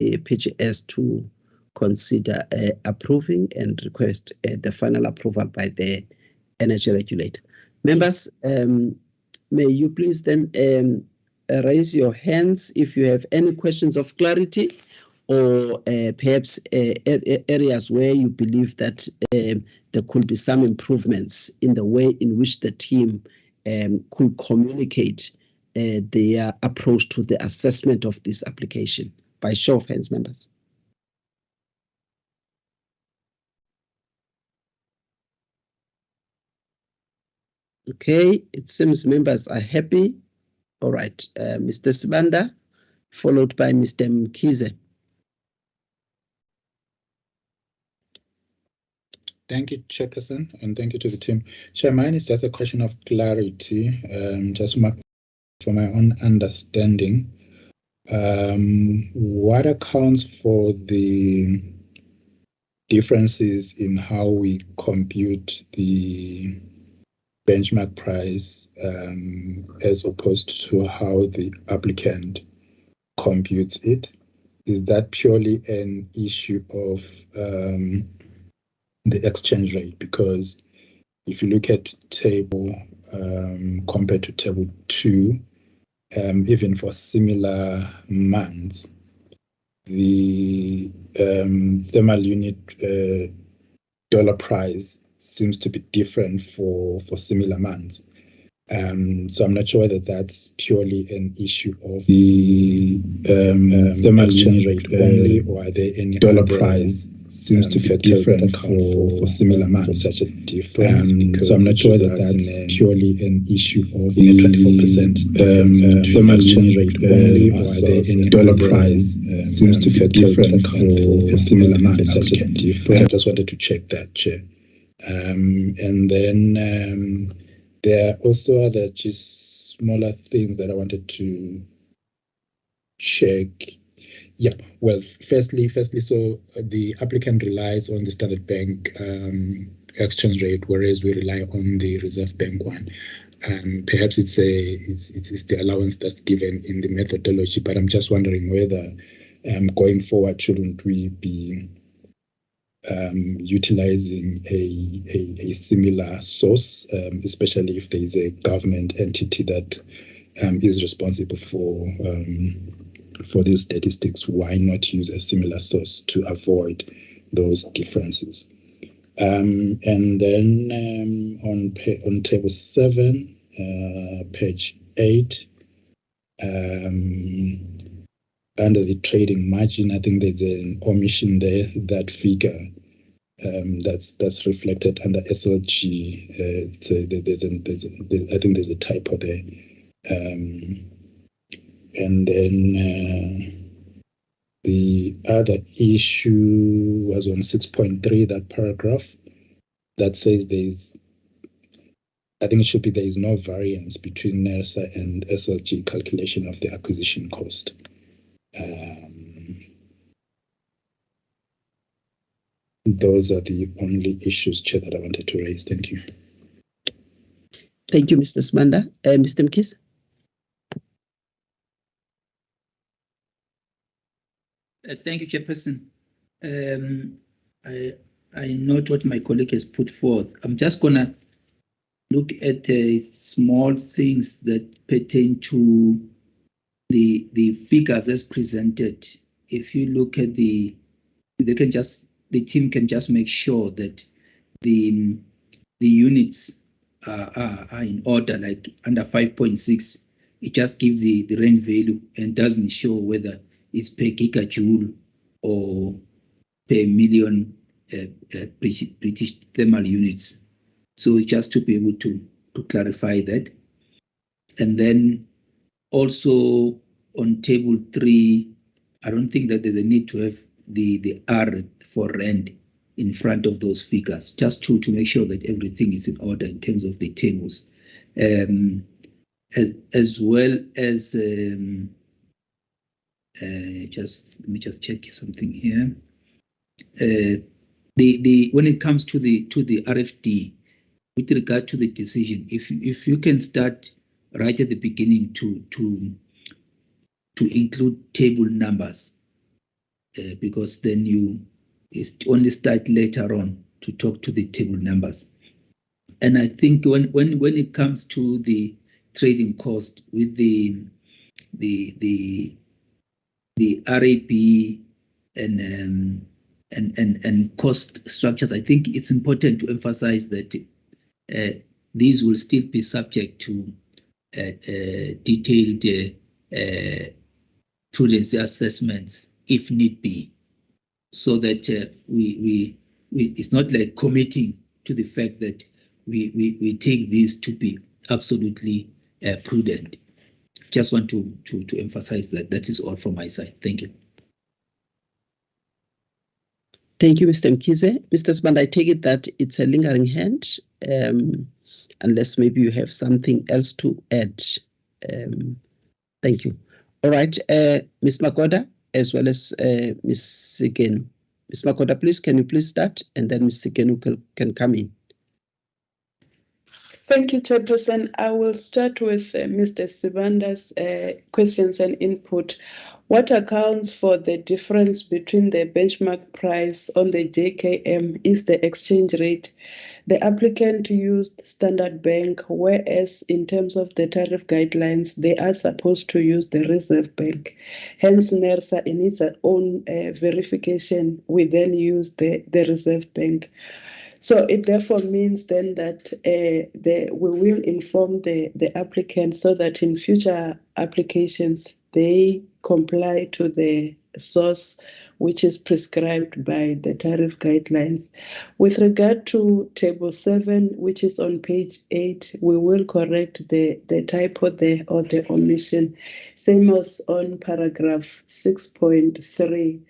PGS to consider approving and request the final approval by the energy regulator. Members, may you please then raise your hands if you have any questions of clarity or perhaps areas where you believe that there could be some improvements in the way in which the team could communicate their approach to the assessment of this application. By show of hands, members. Okay, it seems members are happy. All right, Mr. Sibanda, followed by Mr. Mkize. Thank you, Chairperson, and thank you to the team. Chair, mine is just a question of clarity, just for my own understanding. What accounts for the differences in how we compute the benchmark price as opposed to how the applicant computes it? Is that purely an issue of the exchange rate? Because if you look at table compared to table 2, even for similar months, the thermal unit dollar price seems to be different for similar months. So I'm not sure whether that's purely an issue of the thermal exchange rate only, or are there any dollar price seems to be different for similar months, such a difference. So I'm not sure whether that's purely an issue of the 24% thermal exchange rate only, or are there any dollar price seems to be different for similar months, such a difference. I just wanted to check that, Chair. And then there are also other just smaller things that I wanted to check. Yeah, well, firstly, so the applicant relies on the Standard Bank exchange rate, whereas we rely on the Reserve Bank one. Perhaps it's the allowance that's given in the methodology, but I'm just wondering whether going forward, shouldn't we be utilizing a similar source, especially if there is a government entity that is responsible for these statistics? Why not use a similar source to avoid those differences? And then on table 7, page 8, under the trading margin, I think there's an omission there. That figure that's reflected under SLG. I think there's a typo there. And then the other issue was on 6.3, that paragraph that says I think it should be there is no variance between NERSA and SLG calculation of the acquisition cost. Those are the only issues, Chair, that I wanted to raise. Thank you. Thank you, Mr. Smanda. Mr. Mkhize. Thank you, Chairperson. I note what my colleague has put forth. I'm just going to look at small things that pertain to the figures as presented. If you look at the team can just make sure that the units are in order, like under 5.6. It just gives the rand value and doesn't show whether it's per gigajoule or per million British thermal units. So just to be able to clarify that. And then also on table 3, I don't think that there's a need to have the R for rand in front of those figures, just to make sure that everything is in order in terms of the tables. As well as let me just check something here. When it comes to the RFD, with regard to the decision, if you can start right at the beginning to include table numbers, because then you only start later on to talk to the table numbers. And I think when it comes to the trading cost with the RAB and cost structures, I think it's important to emphasize that these will still be subject to detailed prudency assessments if need be, so that we it's not like committing to the fact that we take these to be absolutely prudent. Just want to emphasize that. That is all from my side. Thank you. Thank you, Mr. Mkhize. Mr. Sibanda, I take it that it's a lingering hand, unless maybe you have something else to add. Thank you. All right, Ms. Makoda, as well as Ms. Sigenu. Ms. Makoda, please, can you please start? And then Ms. Sigenu can come in. Thank you, Chairperson. I will start with Mr. Sibanda's questions and input. What accounts for the difference between the benchmark price on the JKM is the exchange rate. The applicant used Standard Bank, whereas in terms of the tariff guidelines, they are supposed to use the Reserve Bank. Hence, NERSA, in its own verification, we then use the Reserve Bank. So it therefore means then that we will inform the applicant so that in future applications, they comply to the source which is prescribed by the tariff guidelines. With regard to Table 7, which is on page 8, we will correct the typo there or the omission. Same as on paragraph 6.3.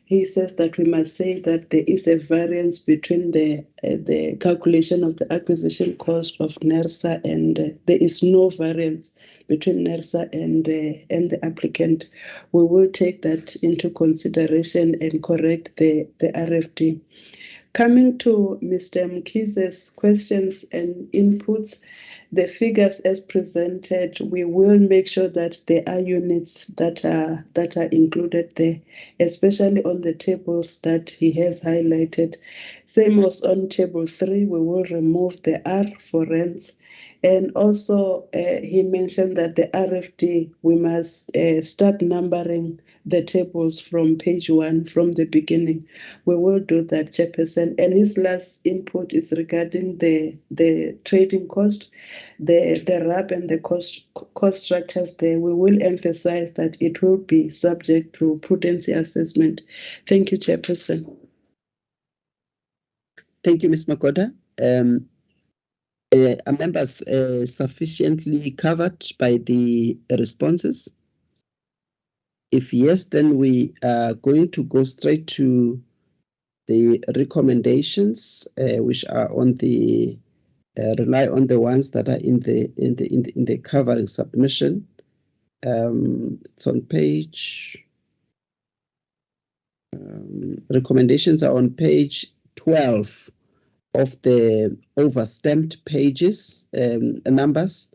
He says that we must say that there is a variance between the calculation of the acquisition cost of NERSA and there is no variance between NERSA and the applicant. We will take that into consideration and correct the RFD. Coming to Mr. Mkhize's questions and inputs, the figures as presented, we will make sure that there are units that are included there, especially on the tables that he has highlighted. Same as on Table 3, we will remove the R for rents. And also, he mentioned that the RFD, we must start numbering the tables from page 1 from the beginning. We will do that, Chairperson. And his last input is regarding the trading cost, the RAB and the cost structures there. We will emphasize that it will be subject to prudency assessment. Thank you, Chairperson. Thank you, Ms. Makoda. Are members sufficiently covered by the responses? If yes, then we are going to go straight to the recommendations, which are on the rely on the ones that are in the covering submission. It's on page. Recommendations are on page 12 of the over-stamped pages, numbers,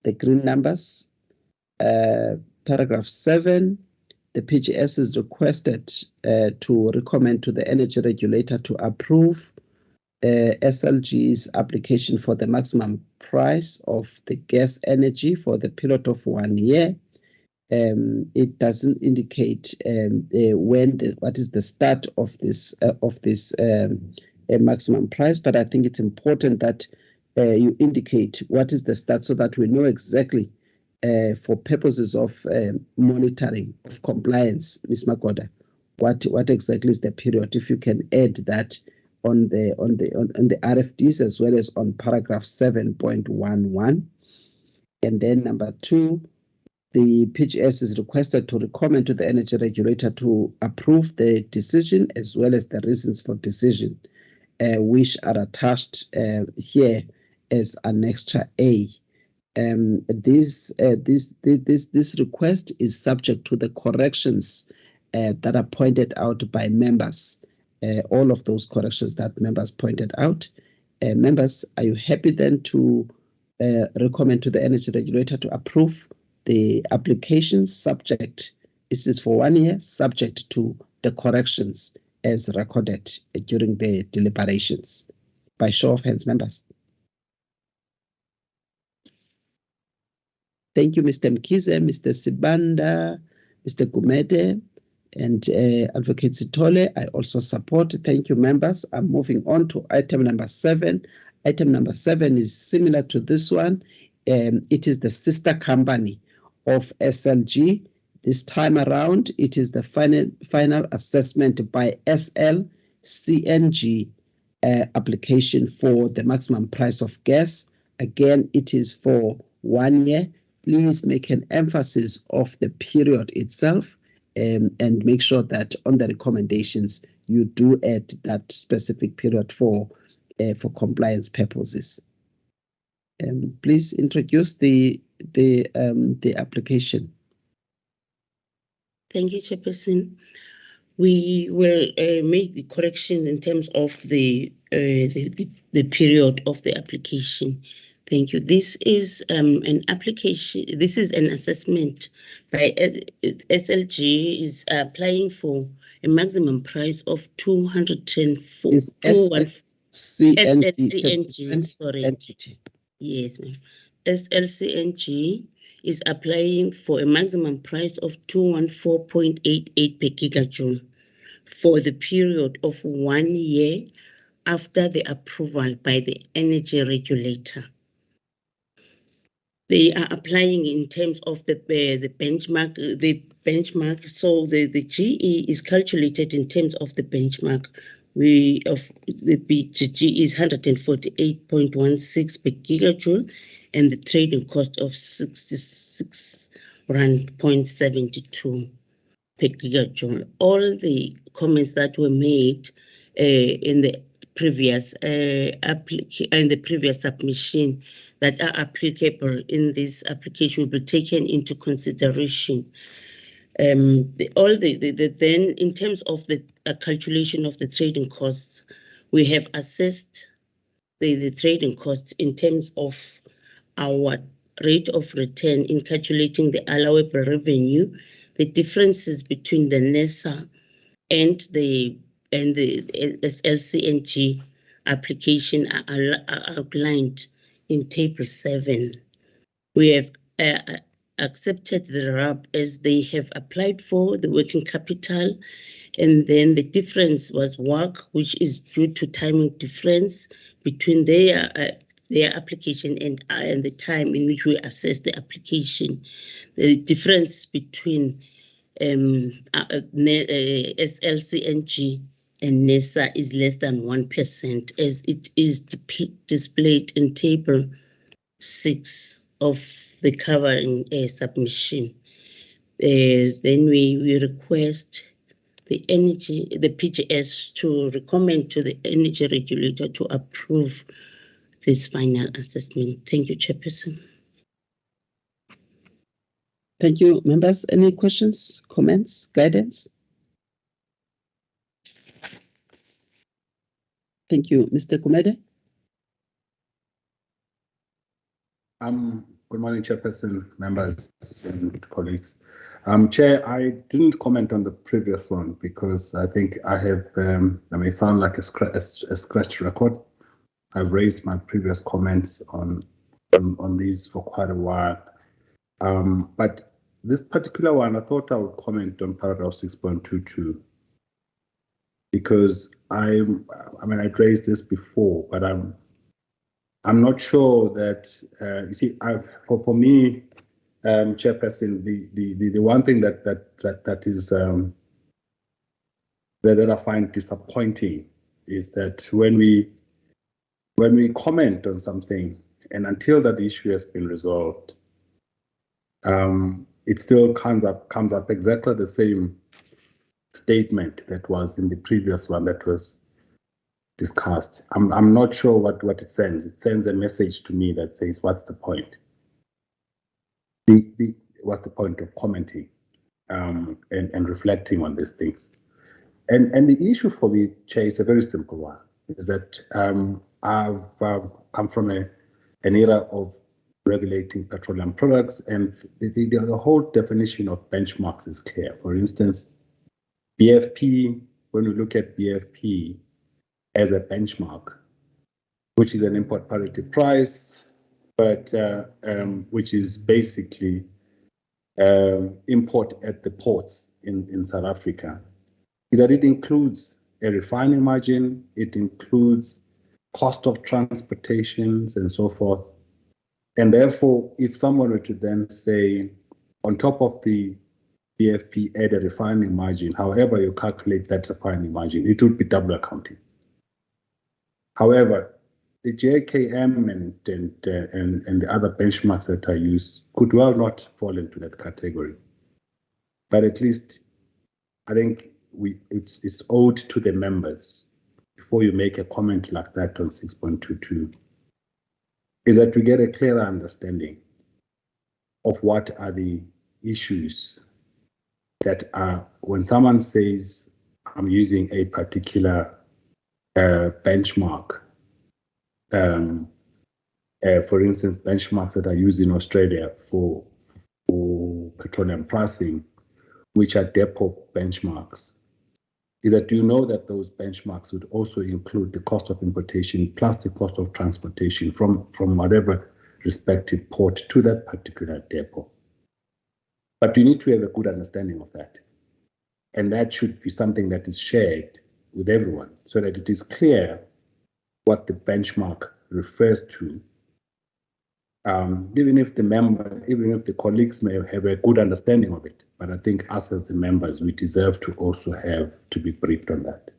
the green numbers. Paragraph 7, the PGS is requested to recommend to the energy regulator to approve SLG's application for the maximum price of the gas energy for the period of 1 year. It doesn't indicate what is the start of this maximum price, but I think it's important that you indicate what is the start so that we know exactly for purposes of monitoring of compliance, Ms. Makoda, what exactly is the period? If you can add that on the RFDs as well as on paragraph 7.11. And then number 2, the PGS is requested to recommend to the energy regulator to approve the decision as well as the reasons for decision, which are attached here as Annexure A. This request is subject to the corrections that are pointed out by members. All of those corrections that members pointed out. Members, are you happy then to recommend to the energy regulator to approve the application subject? This is for 1 year, subject to the corrections as recorded during the deliberations? By show of hands, members. Thank you, Mr. Mkhize, Mr. Sibanda, Mr. Gumede, and Advocate Sithole. I also support. Thank you, members. I'm moving on to item number 7. Item number 7 is similar to this one. It is the sister company of SLG. This time around, it is the final assessment by SLCNG application for the maximum price of gas. Again, it is for 1 year. Please make an emphasis of the period itself and make sure that on the recommendations you do add that specific period for compliance purposes. Please introduce the application. Thank you, Chairperson. We will make the correction in terms of the period of the application. Thank you. This is an application. This is an assessment by SLG is applying for a maximum price of 204. SLCNG. Sorry. Entity. Yes, ma'am. SLCNG is applying for a maximum price of 214.88 per gigajoule for the period of 1 year after the approval by the energy regulator. They are applying in terms of the benchmark. So the GE is calculated in terms of the benchmark. The GE is 148.16 per gigajoule, and the trading cost of 66 Rand.72 per gigajoule. All the comments that were made in the previous submission that are applicable in this application will be taken into consideration. Then in terms of the calculation of the trading costs, we have assessed the trading costs in terms of our rate of return in calculating the allowable revenue. The differences between the NESA and the SLCNG application are outlined in Table 7. We have accepted the RAB as they have applied for the working capital, and then the difference was WACC, which is due to timing difference between their application and the time in which we assess the application. The difference between SLCNG and NESA is less than 1%, as it is displayed in Table 6 of the covering submission. Then we request the PGS to recommend to the energy regulator to approve this final assessment. Thank you, Chairperson. Thank you, members. Any questions, comments, guidance? Thank you, Mr. Gumede. Good morning, Chairperson, members, and colleagues. Chair, I didn't comment on the previous one because I think I have, I may sound like a scratched record. I've raised my previous comments on these for quite a while. But this particular one, I thought I would comment on paragraph 6.22 because I I'd raised this before, but I'm not sure that you see. For me, Chairperson, the one thing that is that I find disappointing is that when we comment on something and until that issue has been resolved, it still comes up exactly the same statement that was in the previous one that was discussed. I'm not sure what it sends. It sends a message to me that says, what's the point? What's the point of commenting and reflecting on these things? And the issue for me, Chair, is a very simple one, is that I've come from an era of regulating petroleum products, and the whole definition of benchmarks is clear. For instance, BFP, when we look at BFP as a benchmark, which is an import parity price, but which is basically import at the ports in South Africa, is that it includes a refining margin, it includes cost of transportations and so forth. And therefore, if someone were to then say, on top of the BFP, add a refining margin, however you calculate that refining margin, it would be double accounting. However, the JKM and the other benchmarks that are used could well not fall into that category. But at least I think it's owed to the members, before you make a comment like that on 6.22, is that we get a clearer understanding of what are the issues that are, when someone says, I'm using a particular benchmark, for instance, benchmarks that are used in Australia for petroleum pricing, which are depot benchmarks, is that you know that those benchmarks would also include the cost of importation plus the cost of transportation from whatever respective port to that particular depot. But you need to have a good understanding of that. And that should be something that is shared with everyone so that it is clear what the benchmark refers to. Even if the colleagues may have a good understanding of it, but I think us as the members, we deserve to also have to be briefed on that.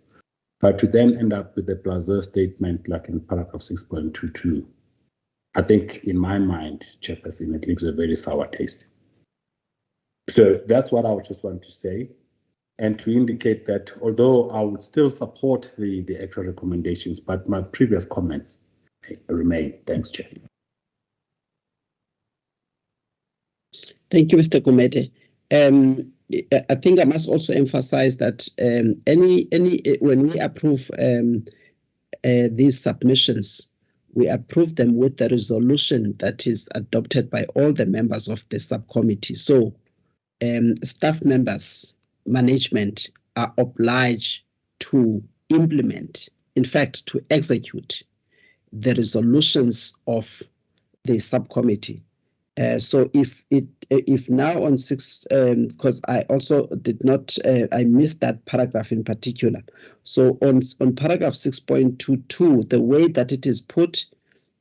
But to then end up with a plaza statement like in paragraph 6.22, I think in my mind, Chairperson, it leaves a very sour taste. So that's what I would just want to say, and to indicate that although I would still support the actual recommendations, but my previous comments remain. Thanks, Chair. Thank you, Mr. Gumede. I think I must also emphasize that when we approve these submissions, we approve them with the resolution that is adopted by all the members of the subcommittee. So staff members, management are obliged to implement, in fact, to execute the resolutions of the subcommittee. So if now on 6, because I also did not, I missed that paragraph in particular. So on paragraph 6.22, the way that it is put,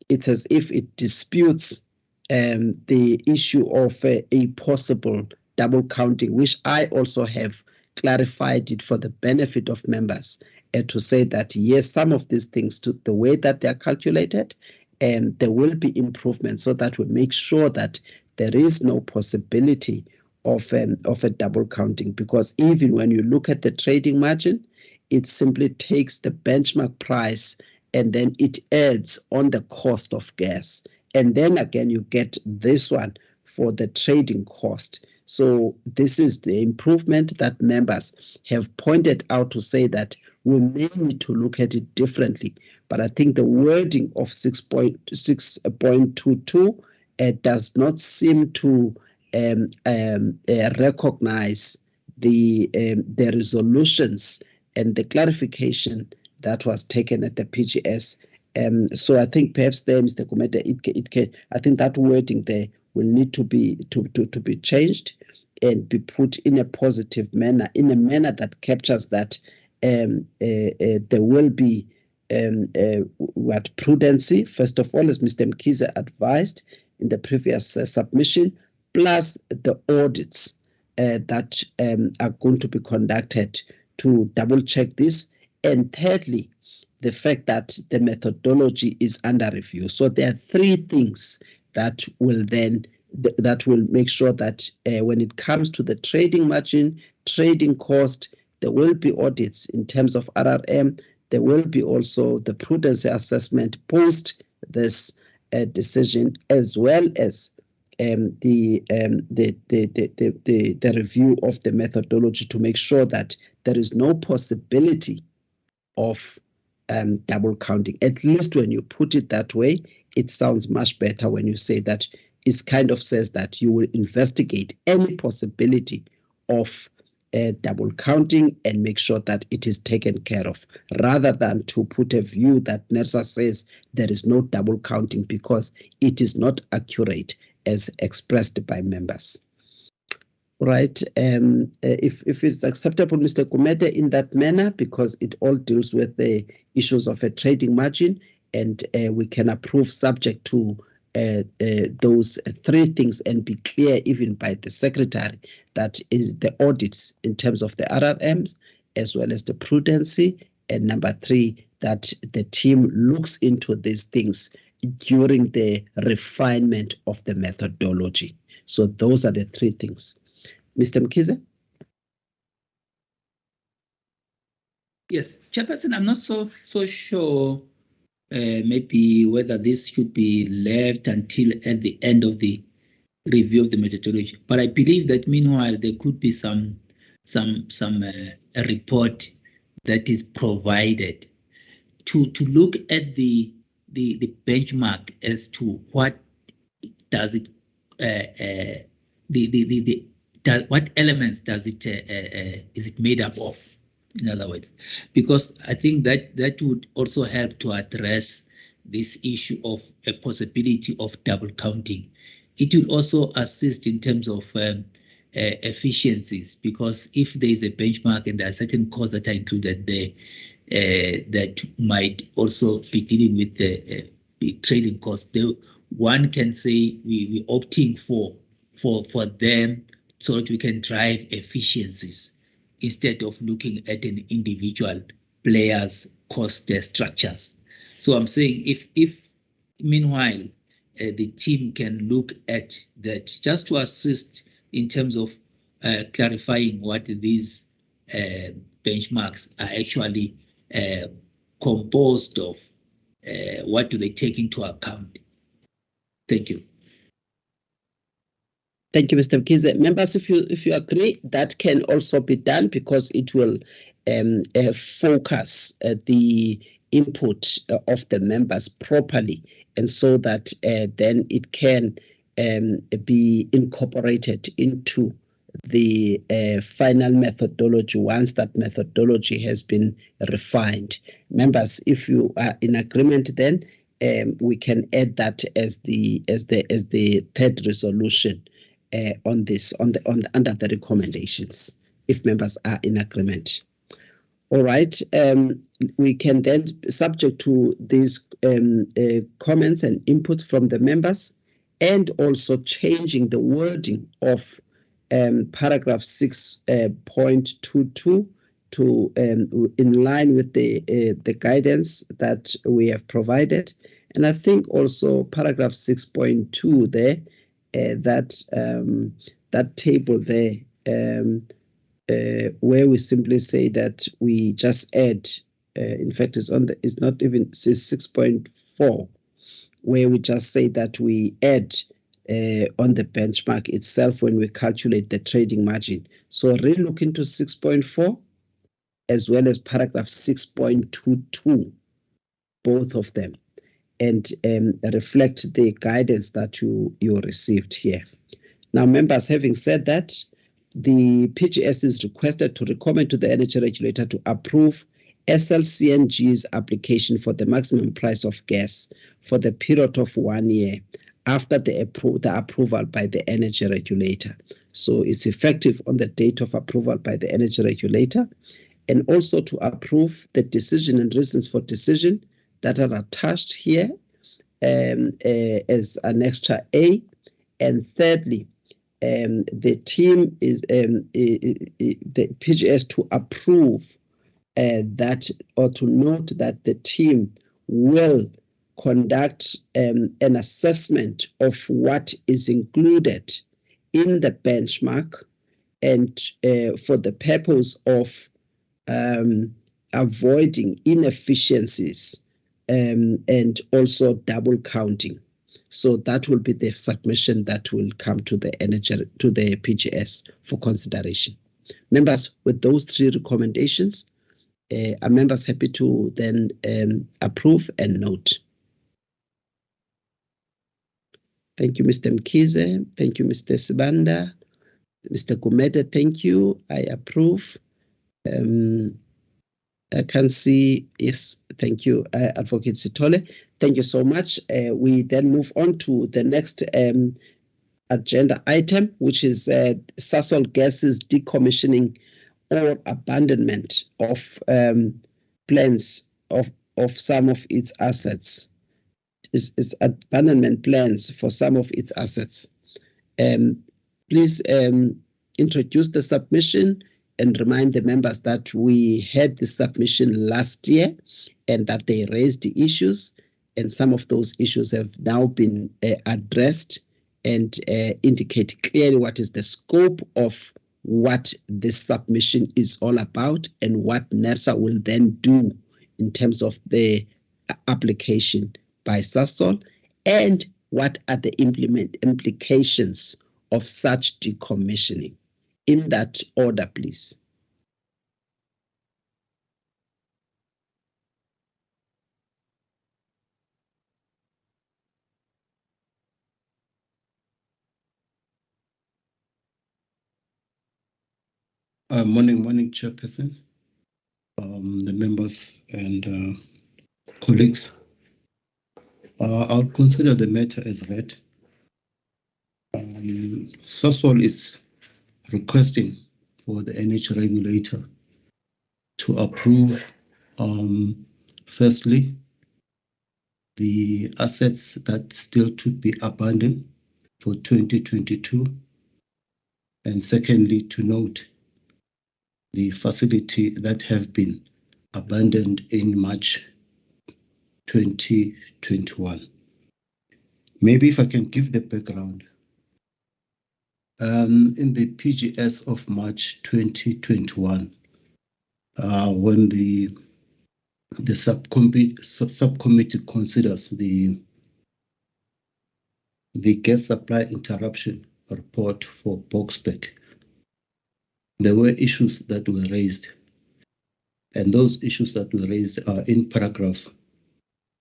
it's as if it disputes the issue of a possible double counting, which I also have clarified it for the benefit of members, to say that yes, some of these things, to the way that they are calculated, and there will be improvements so that we make sure that there is no possibility of a double counting, because even when you look at the trading margin, it simply takes the benchmark price and then it adds on the cost of gas. And then again, you get this one for the trading cost. So this is the improvement that members have pointed out to say that we may need to look at it differently. But I think the wording of 6.22 does not seem to recognize the resolutions and the clarification that was taken at the PGS. So I think perhaps there, Mr. Gumede, I think that wording there will need to be changed and be put in a positive manner, in a manner that captures that there will be what prudency, first of all, as Mr. Mkhize advised in the previous submission, plus the audits that are going to be conducted to double check this. And thirdly, the fact that the methodology is under review. So there are three things that will then that will make sure that when it comes to the trading margin, trading cost, there will be audits in terms of RRM. There will be also the prudence assessment post this decision, as well as the review of the methodology to make sure that there is no possibility of double counting. At least when you put it that way, it sounds much better when you say that. It kind of says that you will investigate any possibility of double counting and make sure that it is taken care of, rather than to put a view that NERSA says there is no double counting, because it is not accurate as expressed by members. Right, if it's acceptable, Mr. Kumete, in that manner, because it all deals with the issues of a trading margin, and we can approve subject to those three things, and be clear even by the secretary that is the audits in terms of the RRMs as well as the prudency, and number three, that the team looks into these things during the refinement of the methodology. So those are the three things. Mr. Mkhize? Yes, Chairperson, I'm not so sure maybe whether this should be left until at the end of the review of the methodology. But I believe that meanwhile there could be some a report that is provided to look at the benchmark as to what does it what elements does it is it made up of, in other words, because I think that would also help to address this issue of a possibility of double counting. It will also assist in terms of efficiencies, because if there is a benchmark and there are certain costs that are included there that might also be dealing with the trading costs, one can say we're opting for them so that we can drive efficiencies instead of looking at an individual player's cost structures. So I'm saying if meanwhile the team can look at that, just to assist in terms of clarifying what these benchmarks are actually composed of, what do they take into account? Thank you. Thank you, Mr. Mkhize. Members, if you agree, that can also be done, because it will focus the input of the members properly, and so that then it can be incorporated into the final methodology once that methodology has been refined. Members, if you are in agreement, then we can add that as the third resolution on this under the recommendations, if members are in agreement. All right, we can then, subject to these comments and input from the members, and also changing the wording of paragraph 6.22 to in line with the guidance that we have provided. And I think also paragraph 6.2 there, that table there, where we simply say that we just add, in fact, it's not even 6.4, where we just say that we add on the benchmark itself when we calculate the trading margin. So really look into 6.4 as well as paragraph 6.22, both of them, and reflect the guidance that you received here. Now, members, having said that, the PGS is requested to recommend to the energy regulator to approve SLCNG's application for the maximum price of gas for the period of 1 year after the approval by the energy regulator. So it's effective on the date of approval by the energy regulator, and also to approve the decision and reasons for decision that are attached here as Annexure A. And thirdly, the team is the PGS to approve that, or to note that the team will conduct an assessment of what is included in the benchmark, and for the purpose of avoiding inefficiencies and also double counting. So that will be the submission that will come to the PGS for consideration. Members, with those three recommendations, are members happy to then approve and note? Thank you, Mr. Mkhize. Thank you, Mr. Sibanda. Mr. Gumede, thank you. I approve. I can see, yes, thank you, Advocate Sithole. Thank you so much. We then move on to the next agenda item, which is Sasol Gas's decommissioning or abandonment of plans of some of its assets. It's abandonment plans for some of its assets. Please introduce the submission and remind the members that we had the submission last year and that they raised the issues, and some of those issues have now been addressed, and indicate clearly what is the scope of what this submission is all about and what NERSA will then do in terms of the application by Sasol, and what are the implications of such decommissioning. In that order, please. Morning, Chairperson, the members and colleagues. I'll consider the matter as read. Sasol is requesting for the energy regulator to approve, firstly, the assets that still to be abandoned for 2022, and secondly, to note the facility that have been abandoned in March 2021. Maybe if I can give the background. In the PGS of March 2021, when the subcommittee considers the gas supply interruption report for Boksburg, there were issues that were raised, and those issues that were raised are in paragraph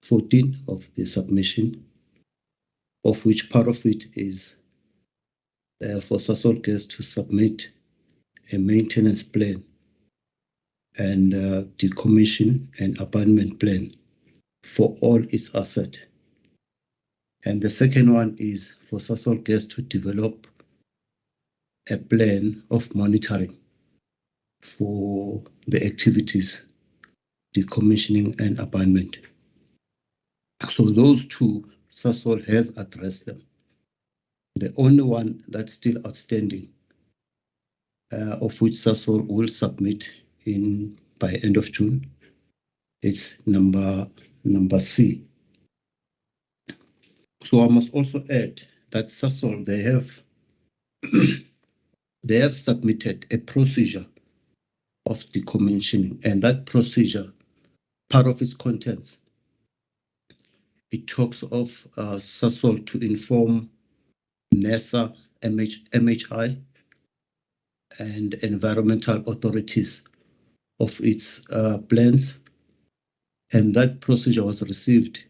14 of the submission, of which part of it is for Sasol Gas to submit a maintenance plan and decommission and abandonment plan for all its assets. And the second one is for Sasol Gas to develop a plan of monitoring for the activities, decommissioning and abandonment. So those two, Sasol has addressed them. The only one that's still outstanding, of which Sasol will submit by end of June, it's number C. So I must also add that Sasol, they have submitted a procedure of decommissioning, and that procedure, part of its contents, it talks of Sasol to inform NERSA, MHI, and environmental authorities of its plans, and that procedure was received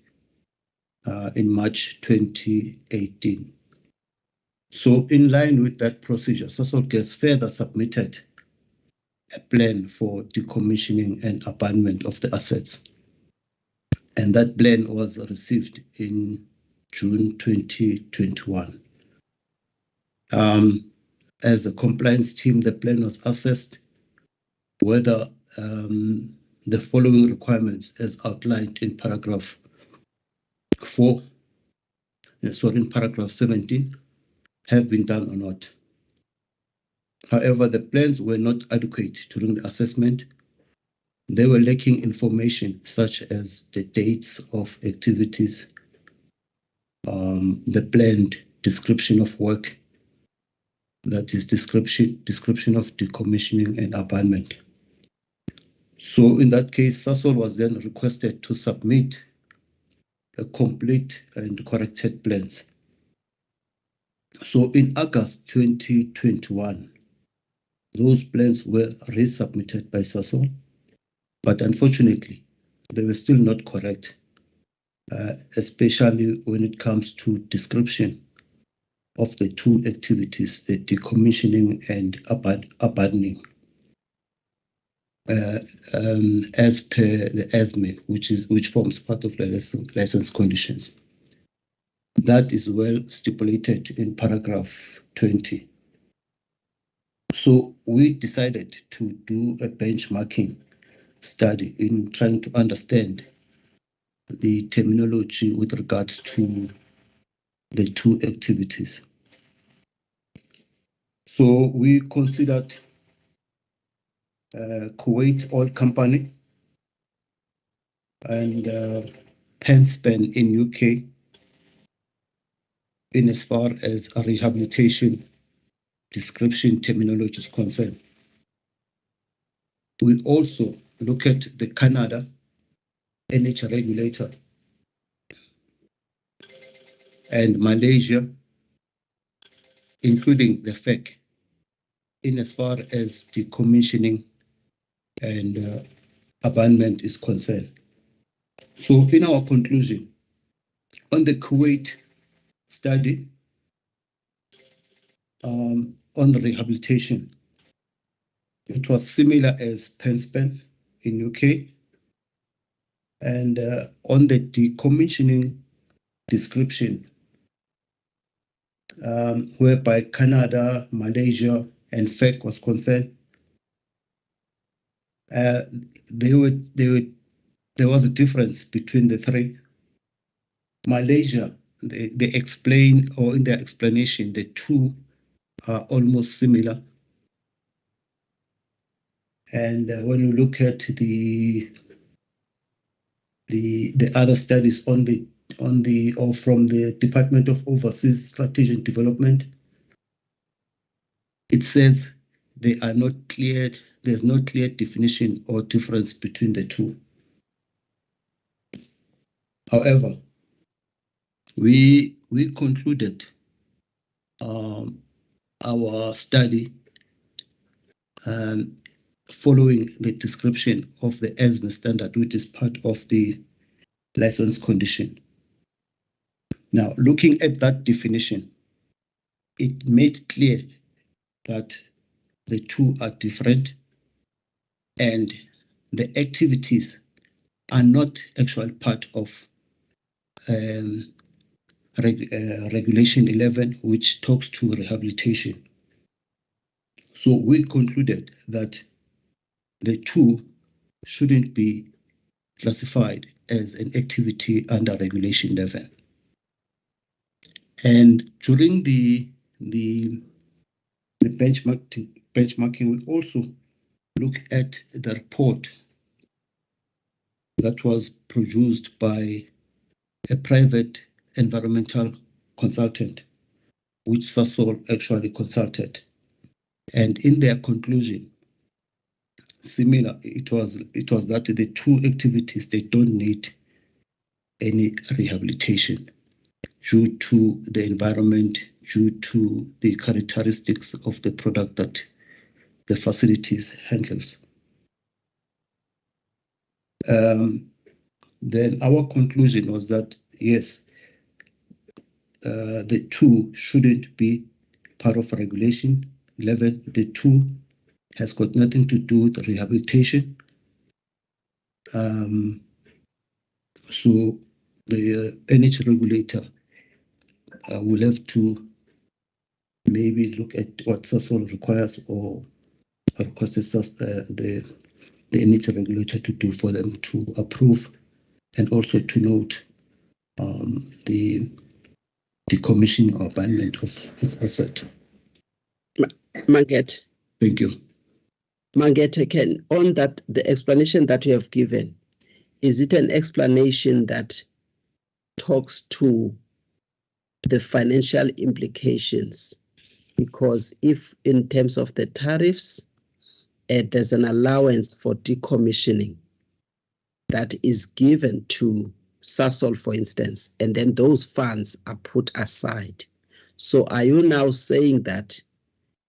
in March 2018. So in line with that procedure, Sasol Gas further submitted a plan for decommissioning and abandonment of the assets, and that plan was received in June 2021. As a compliance team, the plan was assessed whether the following requirements as outlined in paragraph 17 have been done or not. However, the plans were not adequate during the assessment. They were lacking information such as the dates of activities, the planned description of work, that is description of decommissioning and abandonment. So in that case, Sasol was then requested to submit a complete and corrected plans. So in August 2021, those plans were resubmitted by Sasol, but unfortunately, they were still not correct, especially when it comes to description of the two activities, the decommissioning and abandoning, as per the ESME, which forms part of the license conditions. That is well stipulated in paragraph 20. So we decided to do a benchmarking study in trying to understand the terminology with regards to the two activities. So we considered Kuwait Oil Company and Penspen in UK in as far as a rehabilitation description terminology is concerned. We also look at the Canada energy regulator and Malaysia, including the FEC, in as far as decommissioning and abandonment is concerned. So in our conclusion, on the Kuwait study, on the rehabilitation, it was similar as Penspen in UK. And on the decommissioning description, whereby Canada, Malaysia, and FEC was concerned, there was a difference between the three. Malaysia, they explain, or in their explanation, the two are almost similar. And when you look at the other studies on the or from the Department of Overseas Strategy and Development, it says they are not clear. There's no clear definition or difference between the two. However, we concluded our study following the description of the ESME standard, which is part of the license condition. Now, looking at that definition, it made clear that the two are different and the activities are not actual part of Regulation 11, which talks to rehabilitation. So we concluded that the two shouldn't be classified as an activity under Regulation 11. And during the benchmarking, we also look at the report that was produced by a private environmental consultant, which Sasol actually consulted. And in their conclusion, similar, it was that the two activities, they don't need any rehabilitation due to the environment, due to the characteristics of the product that the facilities handles. Then our conclusion was that, yes, the two shouldn't be part of Regulation 11. The two has got nothing to do with rehabilitation. So the energy regulator will have to maybe look at what Sasol requires or request the energy regulator to do for them to approve, and also to note the decommissioning or abandonment of its asset. Manget. Thank you. Manget, on that, the explanation that you have given, is it an explanation that talks to the financial implications? Because if in terms of the tariffs, there's an allowance for decommissioning that is given to Sasol, for instance, and then those funds are put aside. So are you now saying that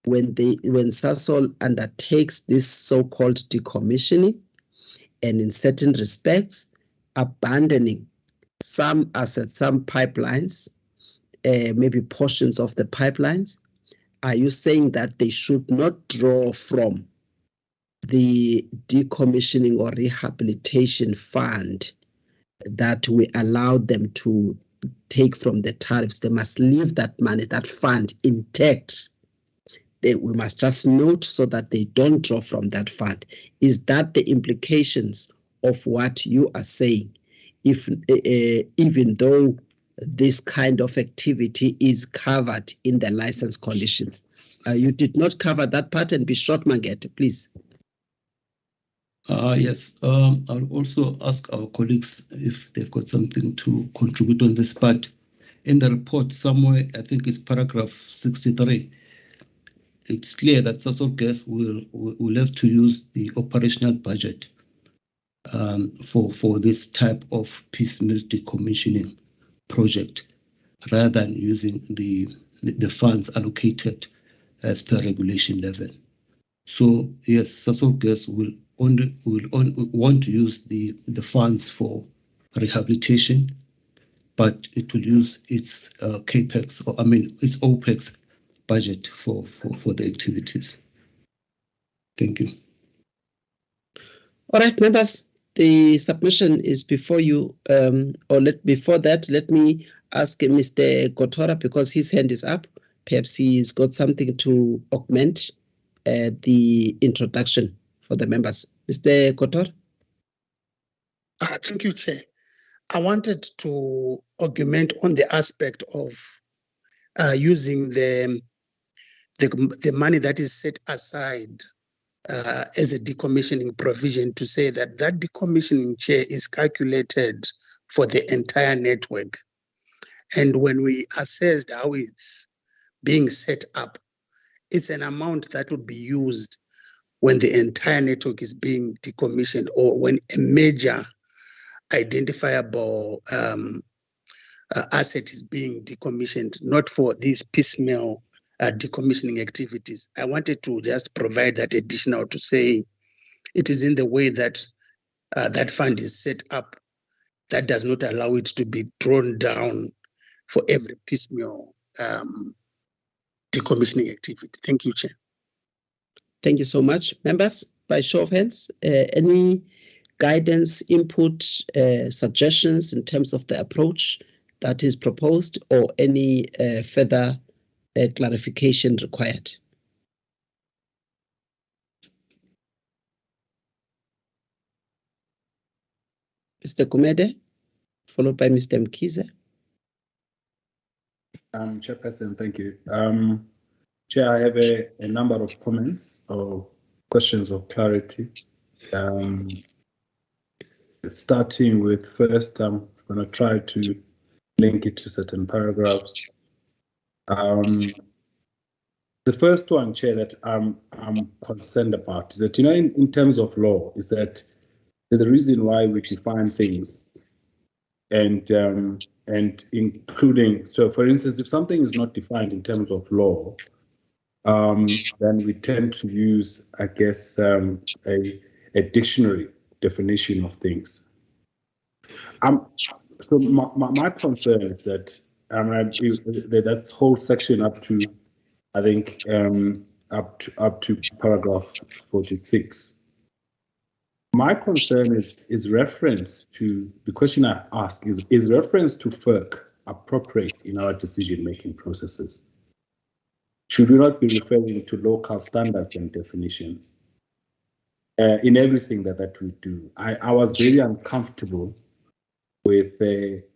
when Sasol undertakes this so-called decommissioning, and in certain respects abandoning some assets, some pipelines, maybe portions of the pipelines, are you saying that they should not draw from the decommissioning or rehabilitation fund that we allow them to take from the tariffs? They must leave that money, that fund, intact. We must just note so that they don't draw from that fund. Is that the implications of what you are saying? If even though this kind of activity is covered in the license conditions, you did not cover that part, and be short, Manget, please. Yes, I'll also ask our colleagues if they've got something to contribute on this part. In the report somewhere, I think it's paragraph 63, it's clear that Sasol Gas will have to use the operational budget for this type of piecemeal decommissioning project, rather than using the funds allocated as per regulation level. So yes, Sasol Gas will want to use the funds for rehabilitation, but it will use its capex, or its OPEX budget for the activities. Thank you. All right, members, the submission is before you. Before that, let me ask Mr. Kotora, because his hand is up. Perhaps he's got something to augment the introduction for the members. Mr. Kotora? Thank you, Chair. I wanted to augment on the aspect of using the money that is set aside as a decommissioning provision, to say that decommissioning, Chair, is calculated for the entire network. And when we assessed how it's being set up, it's an amount that would be used when the entire network is being decommissioned, or when a major identifiable asset is being decommissioned, not for these piecemeal decommissioning activities. I wanted to just provide that additional, to say it is in the way that that fund is set up that does not allow it to be drawn down for every piecemeal decommissioning activity. Thank you, Chair. Thank you so much. Members, by show of hands, any guidance, input, suggestions in terms of the approach that is proposed, or any further clarification required? Mr. Kumede, followed by Mr. Mkize. Chairperson, thank you. Chair, I have a number of comments or questions of clarity. Starting with first, I'm going to try to link it to certain paragraphs. The first one, Chair, that I'm concerned about is that, in terms of law, is that there's a reason why we define things, and including, so for instance, if something is not defined in terms of law, then we tend to use, I guess, a dictionary definition of things. So my concern is that that whole section up to, I think, up to paragraph 46. My concern is reference to, the question I ask is reference to FERC appropriate in our decision-making processes? Should we not be referring to local standards and definitions in everything that we do? I was very uncomfortable with,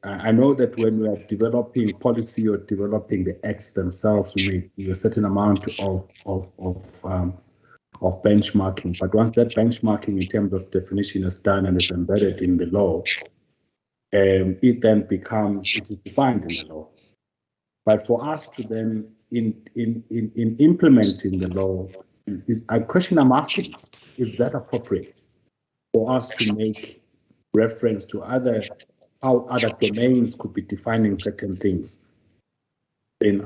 I know that when we are developing policy or developing the acts themselves, we make a certain amount of benchmarking, but once that benchmarking in terms of definition is done and is embedded in the law, it then becomes, it is defined in the law. But for us to then, in implementing the law, a question I'm asking, is that appropriate for us to make reference to how other domains could be defining certain things in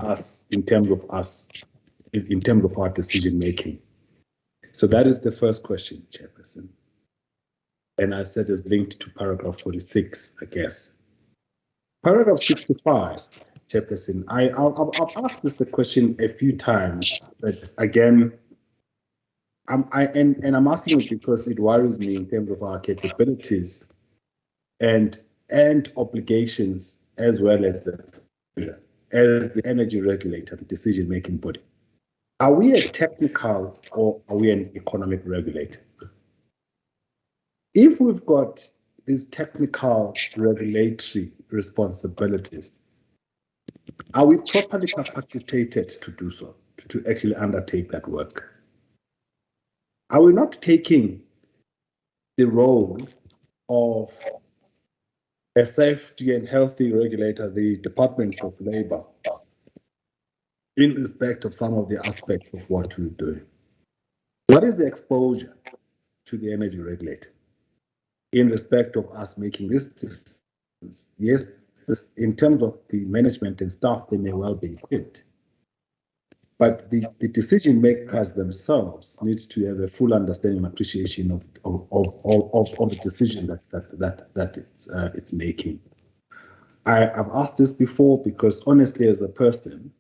terms of our decision making? So that is the first question, Chairperson. And I said it's linked to paragraph 46, I guess. Paragraph 65 Chairperson. I've asked this question a few times, but again, I'm asking it because it worries me in terms of our capabilities and obligations, as well as the energy regulator, the decision-making body. Are we a technical or are we an economic regulator? If we've got these technical regulatory responsibilities, are we properly capacitated to do so, to actually undertake that work? Are we not taking the role of a safety and healthy regulator, the Department of Labour, in respect of some of the aspects of what we're doing? What is the exposure to the energy regulator in respect of us making this decisions? Yes, in terms of the management and staff, they may well be equipped, but the decision makers themselves need to have a full understanding and appreciation of the decision that it's making. I've asked this before because honestly, as a person,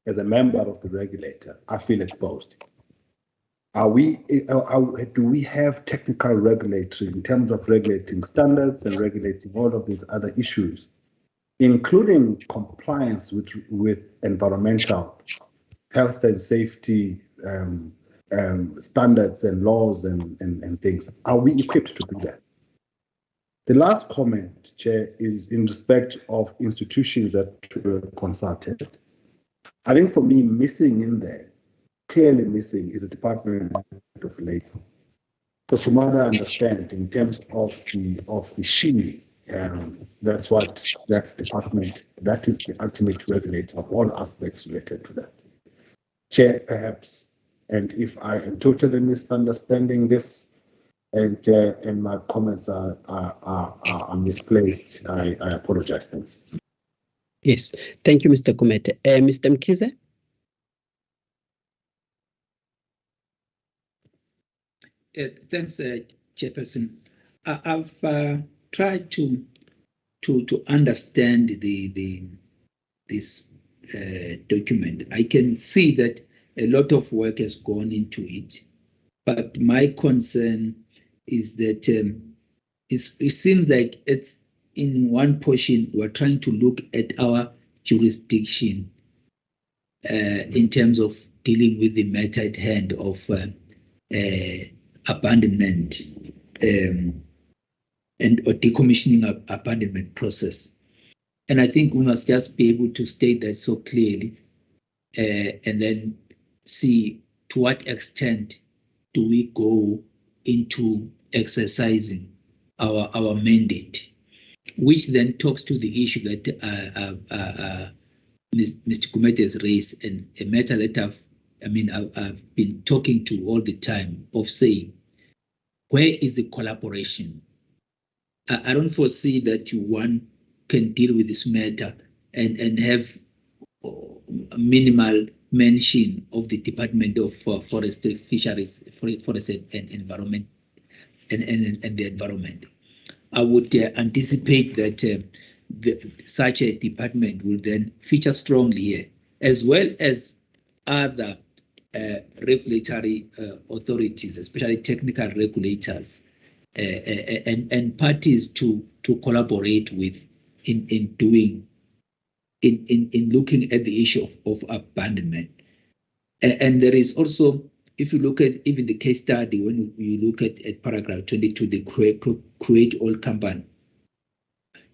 as a member of the regulator, I feel exposed. Do we have technical regulatory in terms of regulating standards and regulating all of these other issues, including compliance with environmental, health and safety standards and laws and things? Are we equipped to do that? The last comment, Chair, is in respect of institutions that were consulted. I think for me, missing in there, clearly missing, is the Department of Labour. Because from what I understand, in terms of the SHE, that's the department, that is the ultimate regulator of all aspects related to that. Chair, perhaps, and if I am totally misunderstanding this, and my comments are misplaced, I apologize. Thanks. Yes, thank you, Mr. Kumete. Mr. Mkize? Thanks, Chairperson. I've tried to understand this document. I can see that a lot of work has gone into it, but my concern is that it seems like it's in one portion we're trying to look at our jurisdiction in terms of dealing with the matter at hand of abandonment and or decommissioning abandonment process. And I think we must just be able to state that so clearly and then see to what extent do we go into exercising our mandate, which then talks to the issue that Mr. Kumete has raised, and a matter that I've been talking to all the time, of saying, where is the collaboration? I don't foresee that one can deal with this matter and have minimal mention of the Department of Forestry, Fisheries, Forest and Environment, and the environment. I would anticipate that such a department will then feature strongly here, as well as other regulatory authorities, especially technical regulators, and parties to collaborate with in looking at the issue of abandonment. And there is also, if you look at even the case study, when you look at paragraph 22, the Kuwait oil company.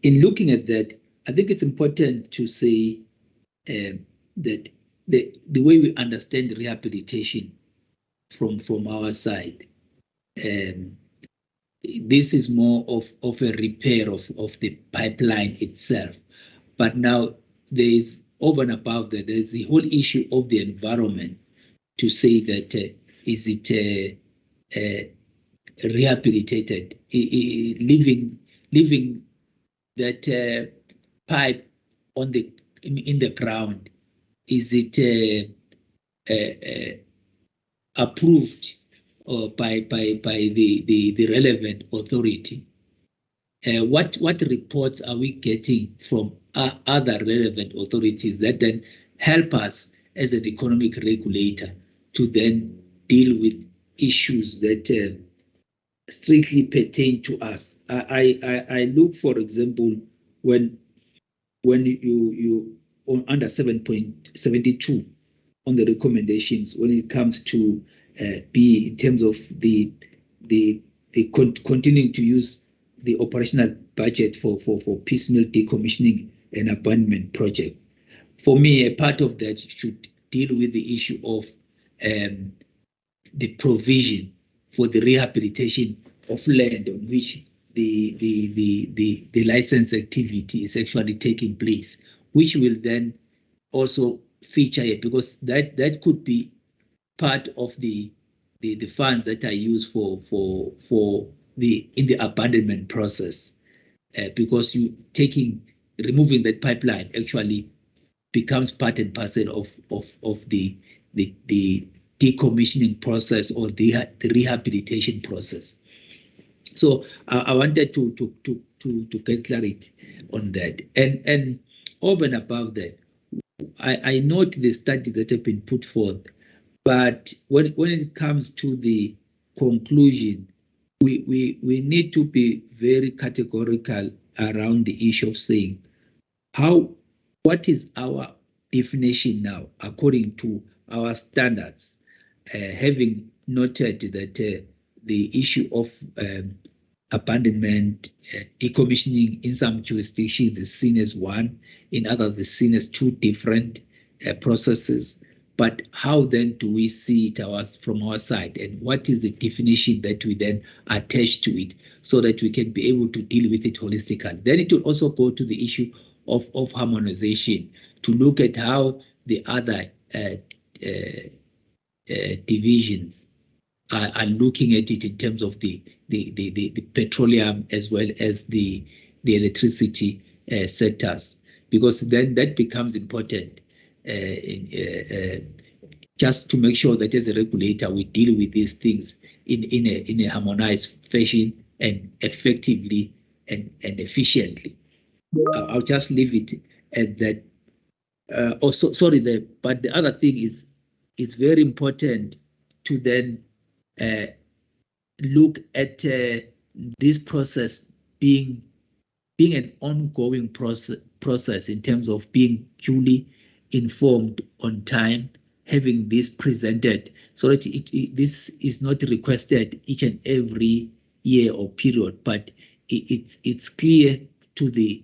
In looking at that, I think it's important to say that the way we understand rehabilitation from our side, this is more of a repair of the pipeline itself. But now there is, over and above that, there is the whole issue of the environment, to say that is it rehabilitated, leaving that pipe in the ground, is it approved by the relevant authority, what reports are we getting from other relevant authorities that then help us as an economic regulator to then deal with issues that strictly pertain to us. I look, for example, when you on under 7.72 on the recommendations when it comes to B in terms of the continuing to use the operational budget for piecemeal decommissioning and abandonment project. For me, a part of that should deal with the issue of the provision for the rehabilitation of land on which the license activity is actually taking place, which will then also feature it, because that could be part of the funds that are used for in the abandonment process, because removing that pipeline actually becomes part and parcel of the decommissioning process or the rehabilitation process. So I wanted to get clarity on that, and over and above that, I note the study that have been put forth, but when it comes to the conclusion, we need to be very categorical around the issue of saying what is our definition now according to our standards, having noted that the issue of abandonment, decommissioning in some jurisdictions is seen as one, in others is seen as two different processes. But how then do we see it from our side, and what is the definition that we then attach to it so that we can be able to deal with it holistically? Then it will also go to the issue of harmonization, to look at how the other divisions are looking at it in terms of the petroleum as well as the electricity sectors, because then that becomes important just to make sure that as a regulator we deal with these things in a harmonized fashion and effectively and efficiently. I'll just leave it at that. But the other thing is, it's very important to then look at this process being an ongoing process in terms of being duly informed on time, having this presented, so that this is not requested each and every year or period, but it's clear to the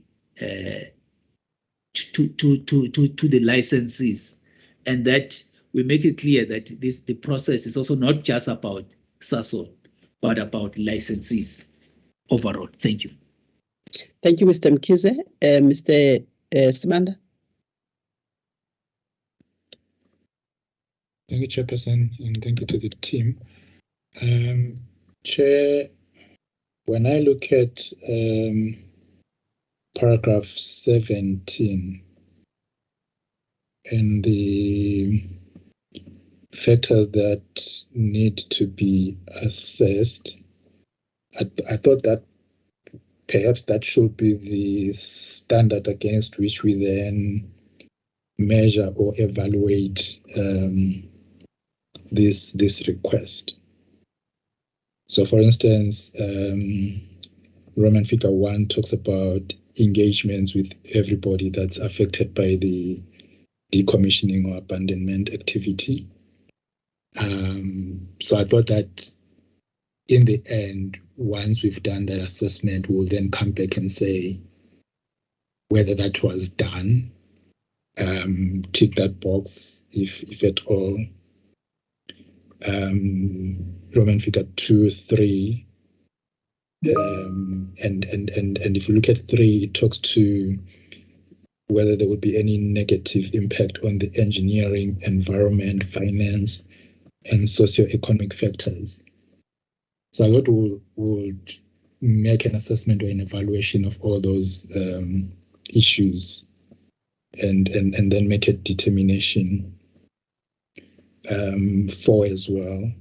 to the licensees, and that we make it clear that the process is also not just about SASOL, but about licensees overall. Thank you. Thank you, Mr. Mkhize. Mr. Sibanda. Thank you, Chairperson, and thank you to the team. Chair, when I look at paragraph 17 and the factors that need to be assessed, I thought that perhaps that should be the standard against which we then measure or evaluate this request. So, for instance, Roman figure 1 talks about engagements with everybody that's affected by the decommissioning or abandonment activity. So I thought that in the end, once we've done that assessment, we'll then come back and say whether that was done, tick that box if at all. Roman figure 2, 3, and if you look at 3, it talks to whether there would be any negative impact on the engineering, environment, finance, and socio-economic factors. So I thought we would make an assessment or an evaluation of all those issues, and then make a determination for as well,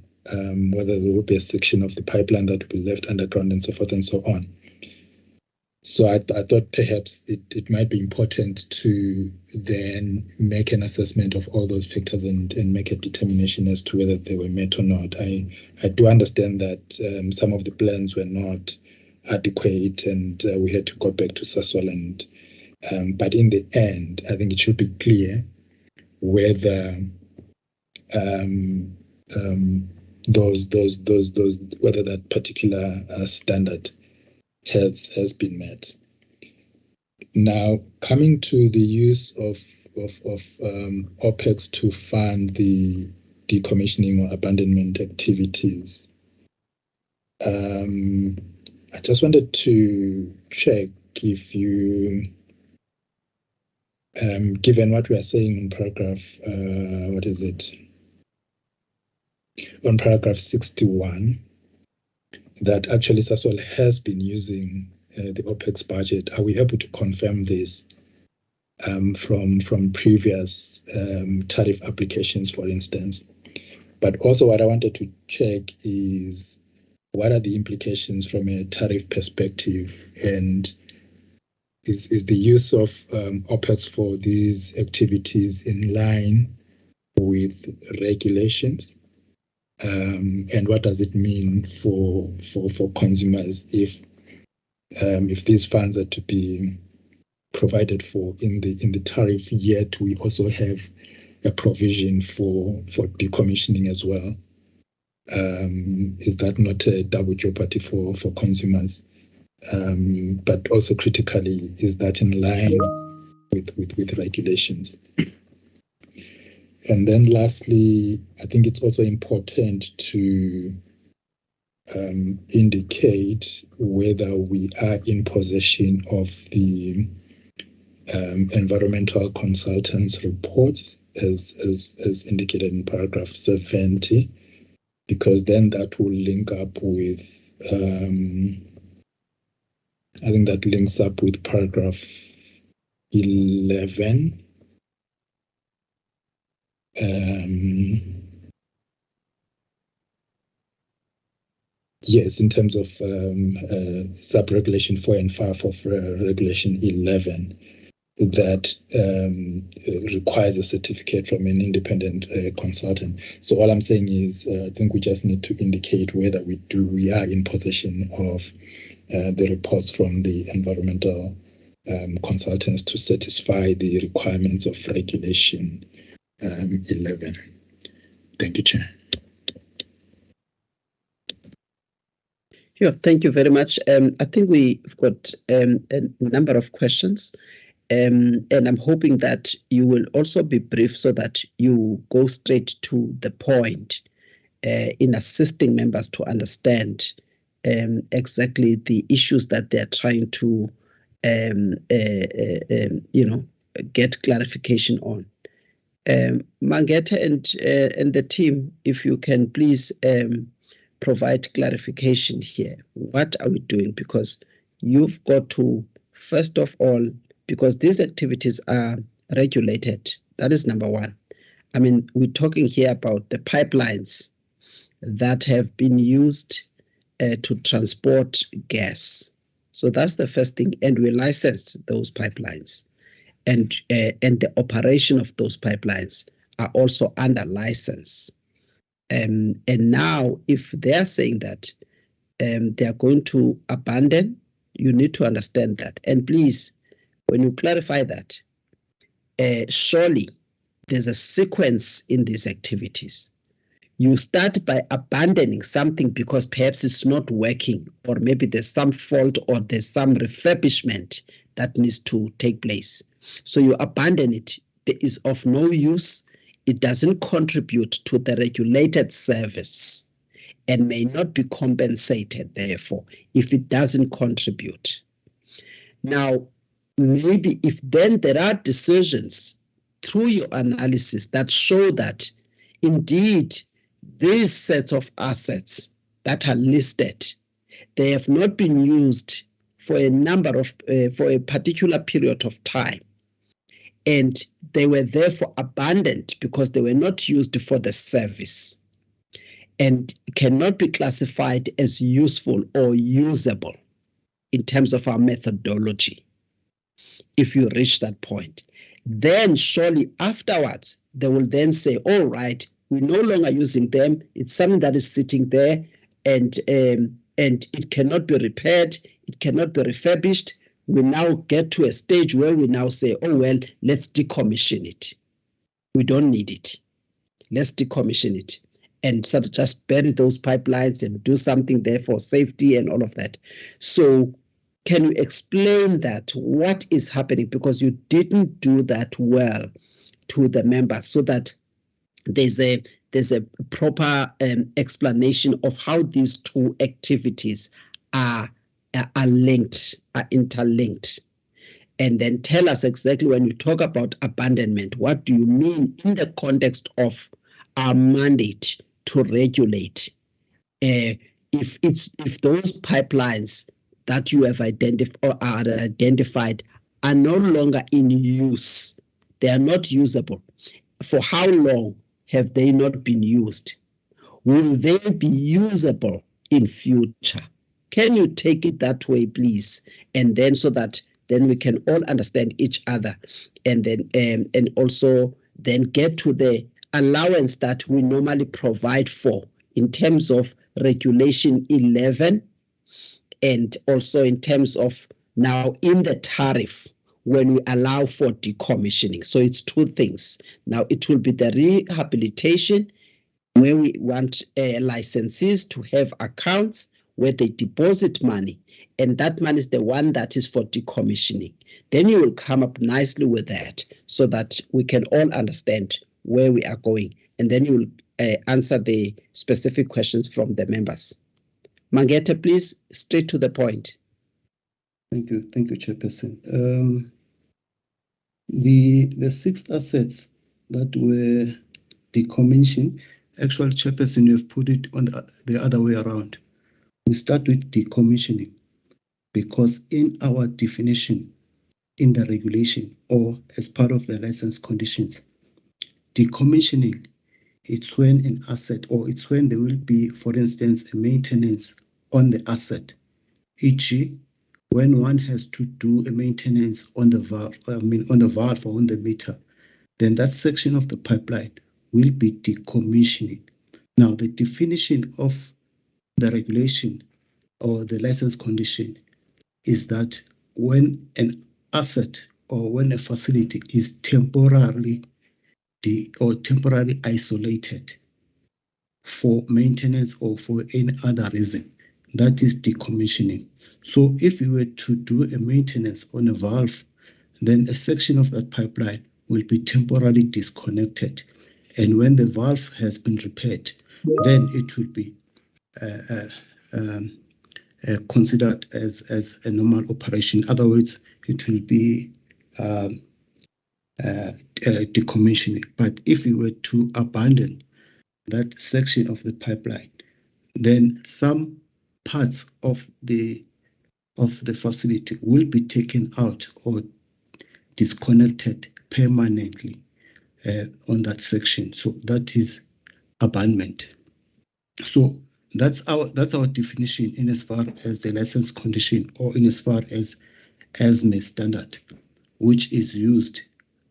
whether there will be a section of the pipeline that will be left underground and so forth and so on. So I thought perhaps it might be important to then make an assessment of all those factors and make a determination as to whether they were met or not. I do understand that some of the plans were not adequate and we had to go back to Sasol, but in the end, I think it should be clear whether whether that particular standard has been met. Now, coming to the use of OPEX to fund the decommissioning or abandonment activities, I just wanted to check if you, given what we are saying in paragraph, what is it? On paragraph 61, that actually Sasol has been using the OPEX budget. Are we able to confirm this from previous tariff applications, for instance? But also what I wanted to check is what are the implications from a tariff perspective, and is the use of OPEX for these activities in line with regulations? And what does it mean for consumers if these funds are to be provided for in the tariff, yet we also have a provision for decommissioning as well? Is that not a double jeopardy for consumers? But also critically, is that in line with regulations? And then lastly, I think it's also important to indicate whether we are in possession of the environmental consultants' reports as indicated in paragraph 70, because then that will link up with, I think that links up with paragraph 11. Yes, in terms of sub-regulation 4 and 5 of regulation 11, that requires a certificate from an independent consultant. So all I'm saying is, I think we just need to indicate whether we are in possession of the reports from the environmental consultants to satisfy the requirements of regulation 11. Thank you, Chair. Yeah, thank you very much. I think we've got a number of questions, and I'm hoping that you will also be brief so that you go straight to the point in assisting members to understand exactly the issues that they're trying to, get clarification on. Mangeta and the team, if you can please provide clarification here. What are we doing? Because you've got to, first of all, because these activities are regulated, that is number one. I mean, we're talking here about the pipelines that have been used to transport gas. So that's the first thing, and we licensed those pipelines. And the operation of those pipelines are also under license. And now, if they are saying that they are going to abandon, you need to understand that. And please, when you clarify that, surely there's a sequence in these activities. You start by abandoning something because perhaps it's not working, or maybe there's some fault or there's some refurbishment that needs to take place. So you abandon it. It is of no use. It doesn't contribute to the regulated service and may not be compensated, therefore, if it doesn't contribute. Now, maybe if then there are decisions through your analysis that show that indeed these sets of assets that are listed, they have not been used for a particular period of time, and they were therefore abandoned because they were not used for the service and cannot be classified as useful or usable. in terms of our methodology. If you reach that point, then surely afterwards, they will then say, all right, we're no longer using them. It's something that is sitting there and it cannot be repaired. It cannot be refurbished. We now get to a stage where we now say, oh, well, let's decommission it. We don't need it. Let's decommission it and sort of just bury those pipelines and do something there for safety and all of that. So can you explain that? What is happening? Because you didn't do that well to the members, so that there's a proper explanation of how these two activities are linked, are interlinked. And then tell us exactly, when you talk about abandonment, what do you mean in the context of our mandate to regulate? If those pipelines that you have identified are no longer in use, they are not usable, for how long have they not been used? Will they be usable in future? Can you take it that way, please? And then so that then we can all understand each other, and then and also then get to the allowance that we normally provide for in terms of Regulation 11, and also in terms of now in the tariff when we allow for decommissioning. So it's two things. Now it will be the rehabilitation, where we want licensees to have accounts where they deposit money, and that money is the one that is for decommissioning. Then you will come up nicely with that so that we can all understand where we are going, and then you will answer the specific questions from the members. Mangete, please, straight to the point. Thank you, Chairperson. The 6 assets that were decommissioned, actually, Chairperson, you have put it on the other way around. We start with decommissioning because in our definition in the regulation or as part of the license conditions, decommissioning, it's when an asset, or it's when there will be, for instance, a maintenance on the asset, e.g., when one has to do a maintenance on the valve, on the valve or on the meter, then that section of the pipeline will be decommissioning. Now, the definition of the regulation or the license condition is that when an asset or when a facility is temporarily isolated for maintenance or for any other reason, that is decommissioning. So if you were to do a maintenance on a valve, then a section of that pipeline will be temporarily disconnected. And when the valve has been repaired, then it will be considered as a normal operation. In other words, it will be decommissioning. But if you were to abandon that section of the pipeline, then some parts of the facility will be taken out or disconnected permanently on that section. So that is abandonment. So that's our definition in as far as the license condition, or in as far as ESME standard, which is used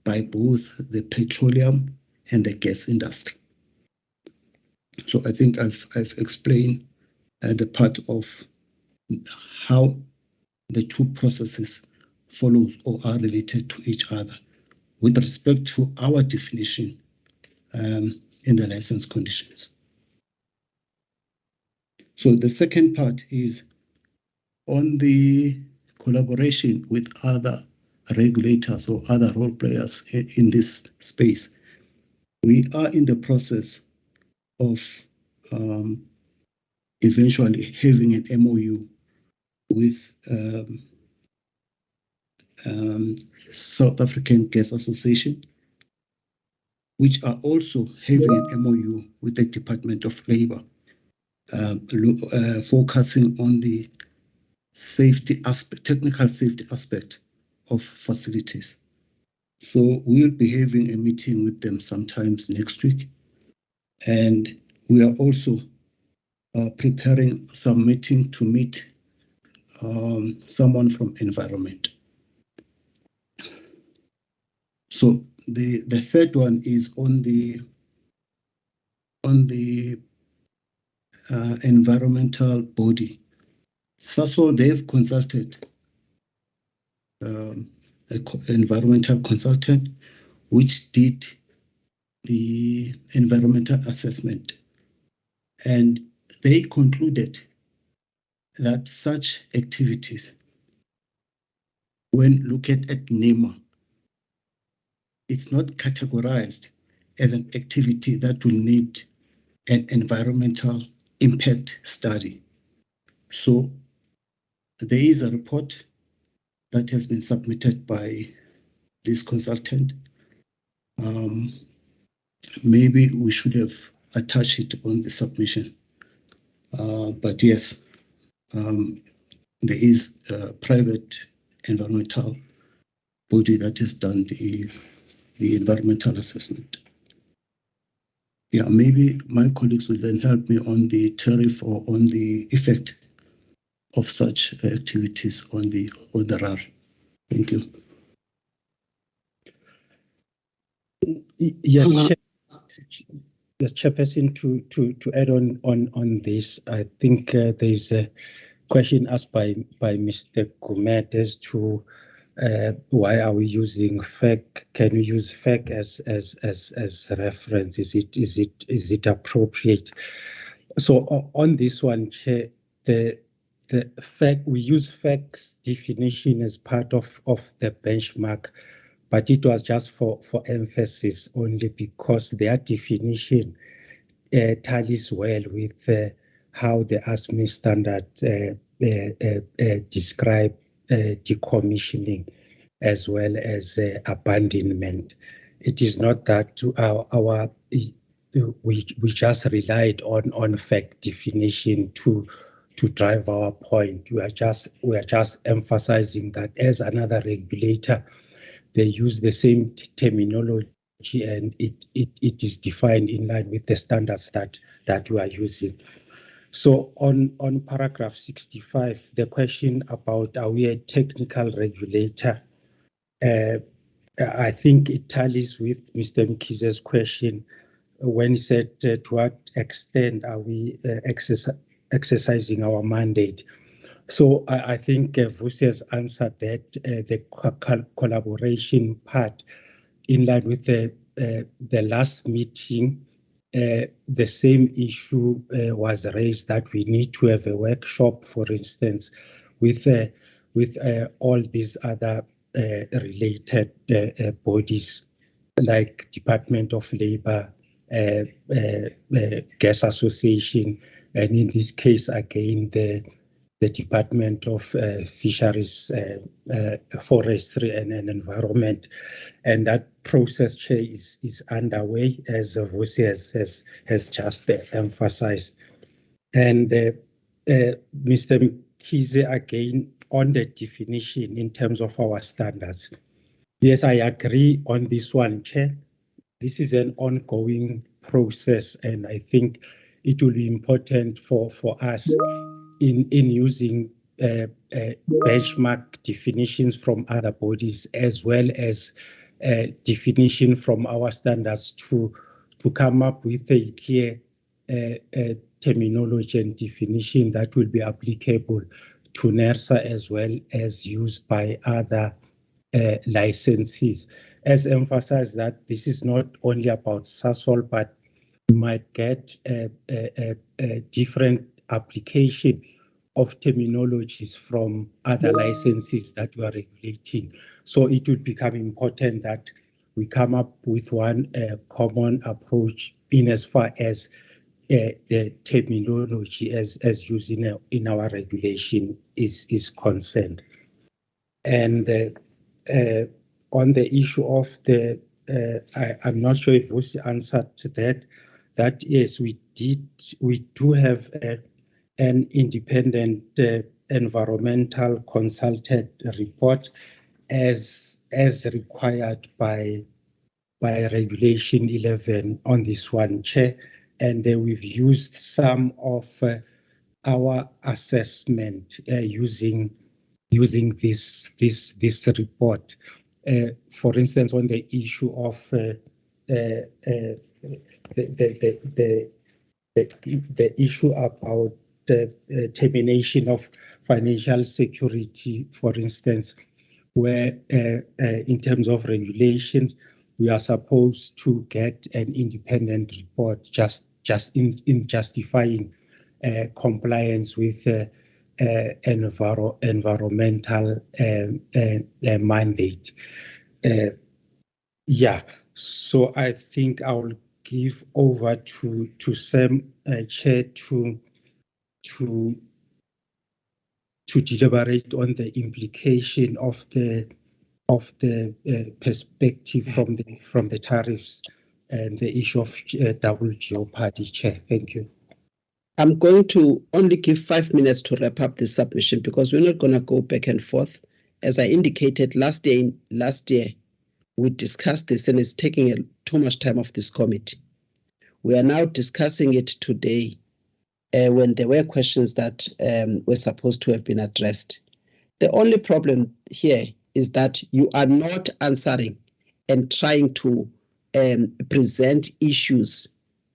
by both the petroleum and the gas industry. So I think I've explained the part of how the two processes follows or are related to each other with respect to our definition in the license conditions. So the second part is on the collaboration with other regulators or other role players in this space. We are in the process of eventually having an MOU with South African Gas Association, which are also having an MOU with the Department of Labour, focusing on the safety aspect, technical safety aspect of facilities. So we'll be having a meeting with them sometimes next week. And we are also preparing some meeting to meet someone from environment. So the third one is on the environmental body. SASO, they've consulted an environmental consultant which did the environmental assessment, and they concluded that such activities, when looked at NEMA, it's not categorized as an activity that will need an environmental impact study. So there is a report that has been submitted by this consultant. Maybe we should have attached it on the submission. But yes, there is a private environmental body that has done the environmental assessment. Yeah, maybe my colleagues will then help me on the tariff or on the effect of such activities on the RAR. Thank you. Yes, yes, Chairperson, to add on this, I think there's a question asked by Mr. Gumet as to why are we using FEC? Can we use FEC as reference? Is it appropriate? So on this one, Chair, the FEC, we use FEC's definition as part of the benchmark, but it was just for emphasis only because their definition tallies well with how the ASME standard describe decommissioning as well as abandonment. It is not that we just relied on FEC definition to drive our point. We are just emphasizing that as another regulator, they use the same terminology and it is defined in line with the standards that we are using. So on paragraph 65, the question about are we a technical regulator, I think it tallies with Mr. Mkhize's question when he said to what extent are we exercising our mandate. So I think Vusi has answered that the collaboration part in line with the last meeting, the same issue was raised that we need to have a workshop, for instance, with all these other related bodies like Department of Labor, Gas Association, and in this case again the Department of Fisheries, Forestry and Environment, and that process, Chair, is underway, as Vusi has just emphasized. And Mr. Mkhize, again, on the definition in terms of our standards. Yes, I agree on this one, Chair. This is an ongoing process, and I think it will be important for us in using benchmark definitions from other bodies as well as definition from our standards to come up with a clear terminology and definition that will be applicable to NERSA as well as used by other licensees. As emphasized that this is not only about SASOL, but you might get a different application of terminologies from other licenses that we are regulating. So it will become important that we come up with one common approach in as far as the terminology as used in our regulation is concerned. And on the issue of the, I'm not sure if Vusi answered to that yes, we do have an independent environmental consultant report as required by Regulation 11 on this one, Chair, and we've used some of our assessment using this report. For instance, on the issue of the issue about the termination of financial security, for instance, where in terms of regulations, we are supposed to get an independent report just in justifying compliance with environmental mandate. Yeah, so I think I'll give over to Sam, Chair, to deliberate on the implication of the perspective from the tariffs and the issue of double jeopardy. Chair, thank you. I'm going to only give 5 minutes to wrap up this submission because we're not going to go back and forth. As I indicated last year, we discussed this and it's taking too much time of this committee. We are now discussing it today when there were questions that were supposed to have been addressed. The only problem here is that you are not answering and trying to present issues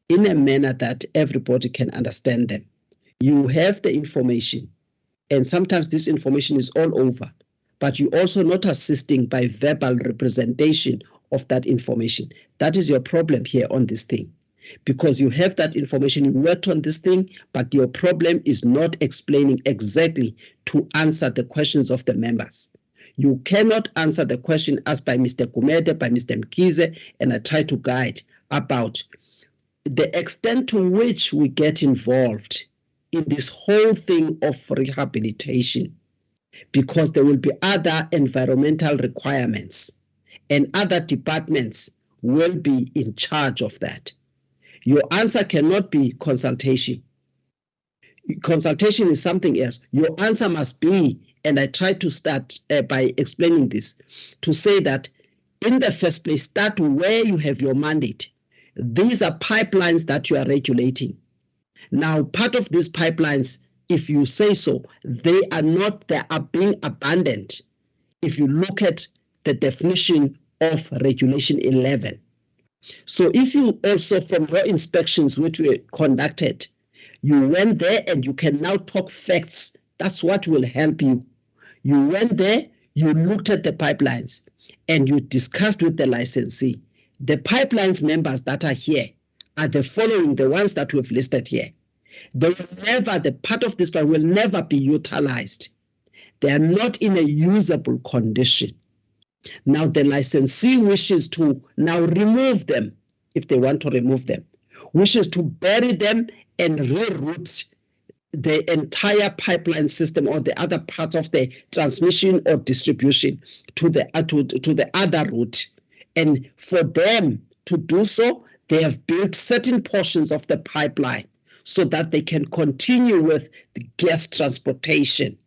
in a manner that everybody can understand them. You have the information, and sometimes this information is all over, but you're also not assisting by verbal representation of that information. That is your problem here on this thing, because you have that information, you worked on this thing, but your problem is not explaining exactly to answer the questions of the members. You cannot answer the question asked by Mr. Kumede, by Mr. Mkize, and I try to guide about the extent to which we get involved in this whole thing of rehabilitation, because there will be other environmental requirements and other departments will be in charge of that. Your answer cannot be consultation. Consultation is something else. Your answer must be, and I try to start by explaining this, to say that in the first place, start where you have your mandate. These are pipelines that you are regulating. Now, part of these pipelines, if you say so, they are being abandoned. If you look at the definition of Regulation 11. So if you also, from your inspections which were conducted, you went there and you can now talk facts, that's what will help you. You went there, you looked at the pipelines, and you discussed with the licensee. The pipelines members that are here are the following, the ones that we've listed here. The part of this pipe will never be utilized. They are not in a usable condition. Now the licensee wishes to now remove them, if they want to remove them, wishes to bury them and reroute the entire pipeline system or the other part of the transmission or distribution to the other route. And for them to do so, they have built certain portions of the pipeline so that they can continue with the gas transportation.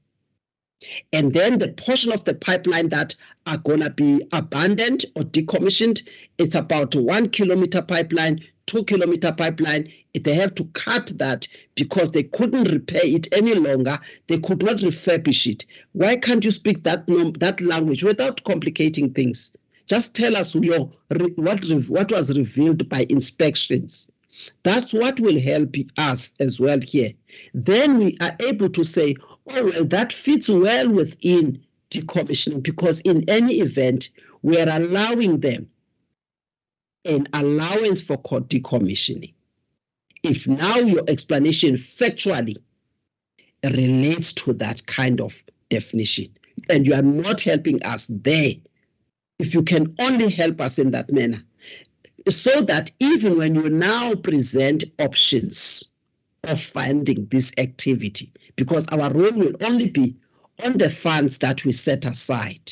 And then the portion of the pipeline that are going to be abandoned or decommissioned, it's about 1 kilometer pipeline, 2 kilometer pipeline. They have to cut that because they couldn't repair it any longer. They could not refurbish it. Why can't you speak that language without complicating things? Just tell us what was revealed by inspections. That's what will help us as well here. Then we are able to say, oh, well, that fits well within decommissioning, because in any event, we are allowing them an allowance for decommissioning. If now your explanation factually relates to that kind of definition, and you are not helping us there, if you can only help us in that manner, so that even when you now present options of funding this activity, because our role will only be on the funds that we set aside,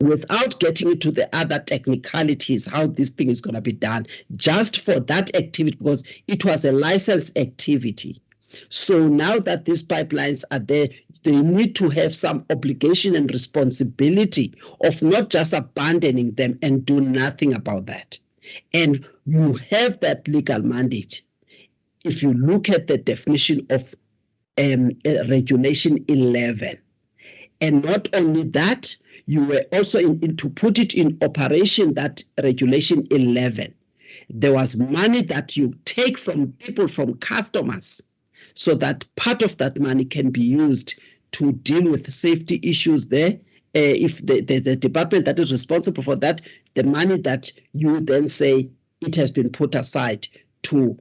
without getting into the other technicalities, how this thing is going to be done, just for that activity, because it was a licensed activity. So now that these pipelines are there, they need to have some obligation and responsibility of not just abandoning them and do nothing about that. And you have that legal mandate. If you look at the definition of Regulation 11. And not only that, you were also to put it in operation, that Regulation 11. There was money that you take from people, from customers, so that part of that money can be used to deal with safety issues there. If the department that is responsible for that, the money that you then say it has been put aside to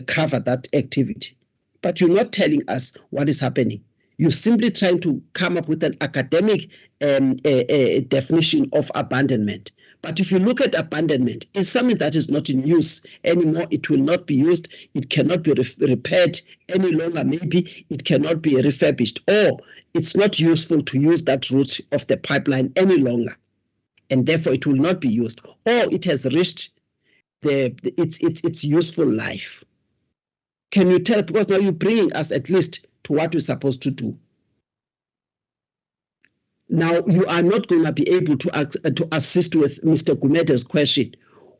cover that activity. But you're not telling us what is happening. You're simply trying to come up with an academic definition of abandonment. But if you look at abandonment, it's something that is not in use anymore. It will not be used. It cannot be repaired any longer. Maybe it cannot be refurbished, or it's not useful to use that route of the pipeline any longer, and therefore it will not be used, or it has reached its useful life. Can you tell? Because now you're bringing us at least to what we're supposed to do. Now, you are not going to be able to assist with Mr. Gumede's question.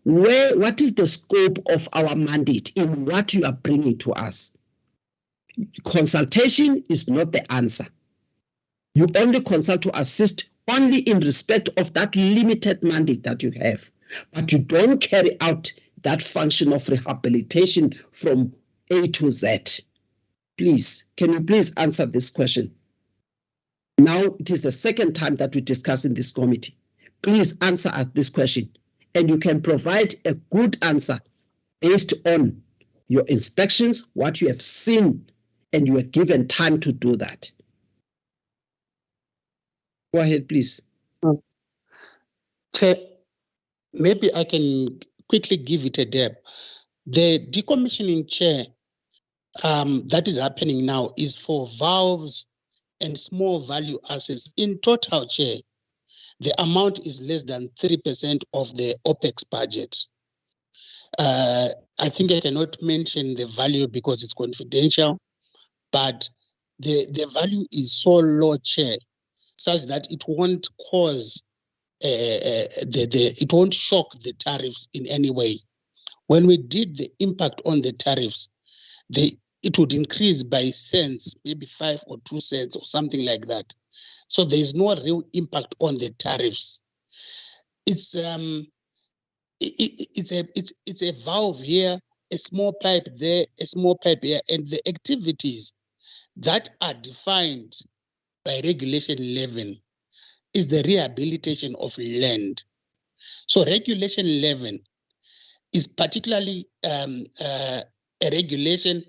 What is the scope of our mandate in what you are bringing to us? Consultation is not the answer. You only consult to assist only in respect of that limited mandate that you have, but you don't carry out that function of rehabilitation from A to Z. Please, can you please answer this question? Now, it is the second time that we discuss in this committee. Please answer us this question, and you can provide a good answer based on your inspections, what you have seen, and you are given time to do that. Go ahead, please. Chair, maybe I can quickly give it a dab. The decommissioning, Chair, that is happening now is for valves and small value assets. In total, Chair, the amount is less than 3% of the OPEX budget. I think I cannot mention the value because it's confidential, but the value is so low, Chair, such that it won't cause, it won't shock the tariffs in any way. When we did the impact on the tariffs, it would increase by cents, maybe 5 or 2 cents or something like that. So there is no real impact on the tariffs. It's a valve here, a small pipe there, a small pipe here, and the activities that are defined by Regulation 11 is the rehabilitation of land. So Regulation 11 is particularly a regulation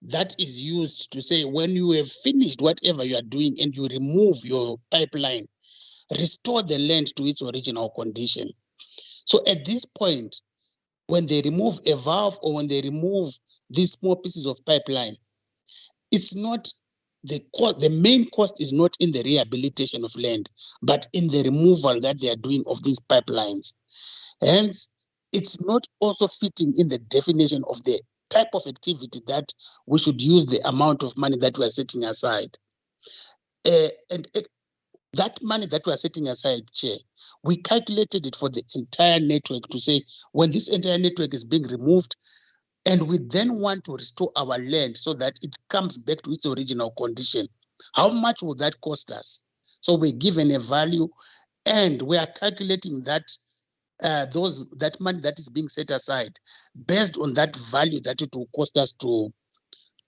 that is used to say when you have finished whatever you are doing and you remove your pipeline, restore the land to its original condition. So at this point, when they remove a valve or when they remove these small pieces of pipeline, it's not the main cost is not in the rehabilitation of land, but in the removal that they are doing of these pipelines. Hence, it's not also fitting in the definition of the type of activity that we should use the amount of money that we are setting aside. That money that we are setting aside, Chair, we calculated it for the entire network to say when this entire network is being removed, and we then want to restore our land so that it comes back to its original condition, how much will that cost us? So we're given a value, and we are calculating that that money that is being set aside based on that value that it will cost us to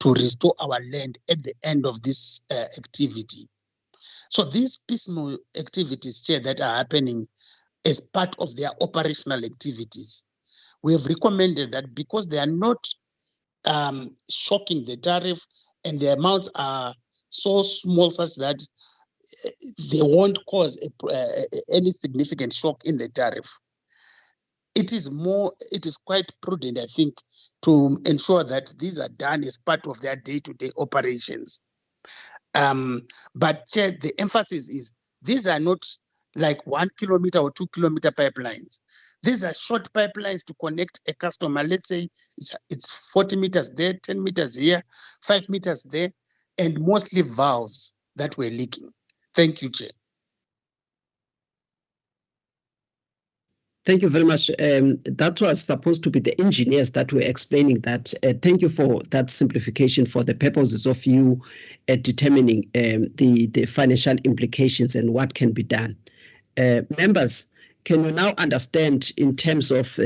restore our land at the end of this activity. So these piecemeal activities, Chair, that are happening as part of their operational activities, we have recommended that because they are not shocking the tariff and the amounts are so small such that they won't cause any significant shock in the tariff. It is quite prudent, I think, to ensure that these are done as part of their day-to-day operations. But Chair, the emphasis is these are not like 1 kilometer or 2 kilometer pipelines. These are short pipelines to connect a customer. Let's say it's 40 meters there, 10 meters here, 5 meters there, and mostly valves that were leaking. Thank you, Chair. Thank you very much. That was supposed to be the engineers that were explaining that. Thank you for that simplification for the purposes of you determining the financial implications and what can be done. Members, can you now understand in terms of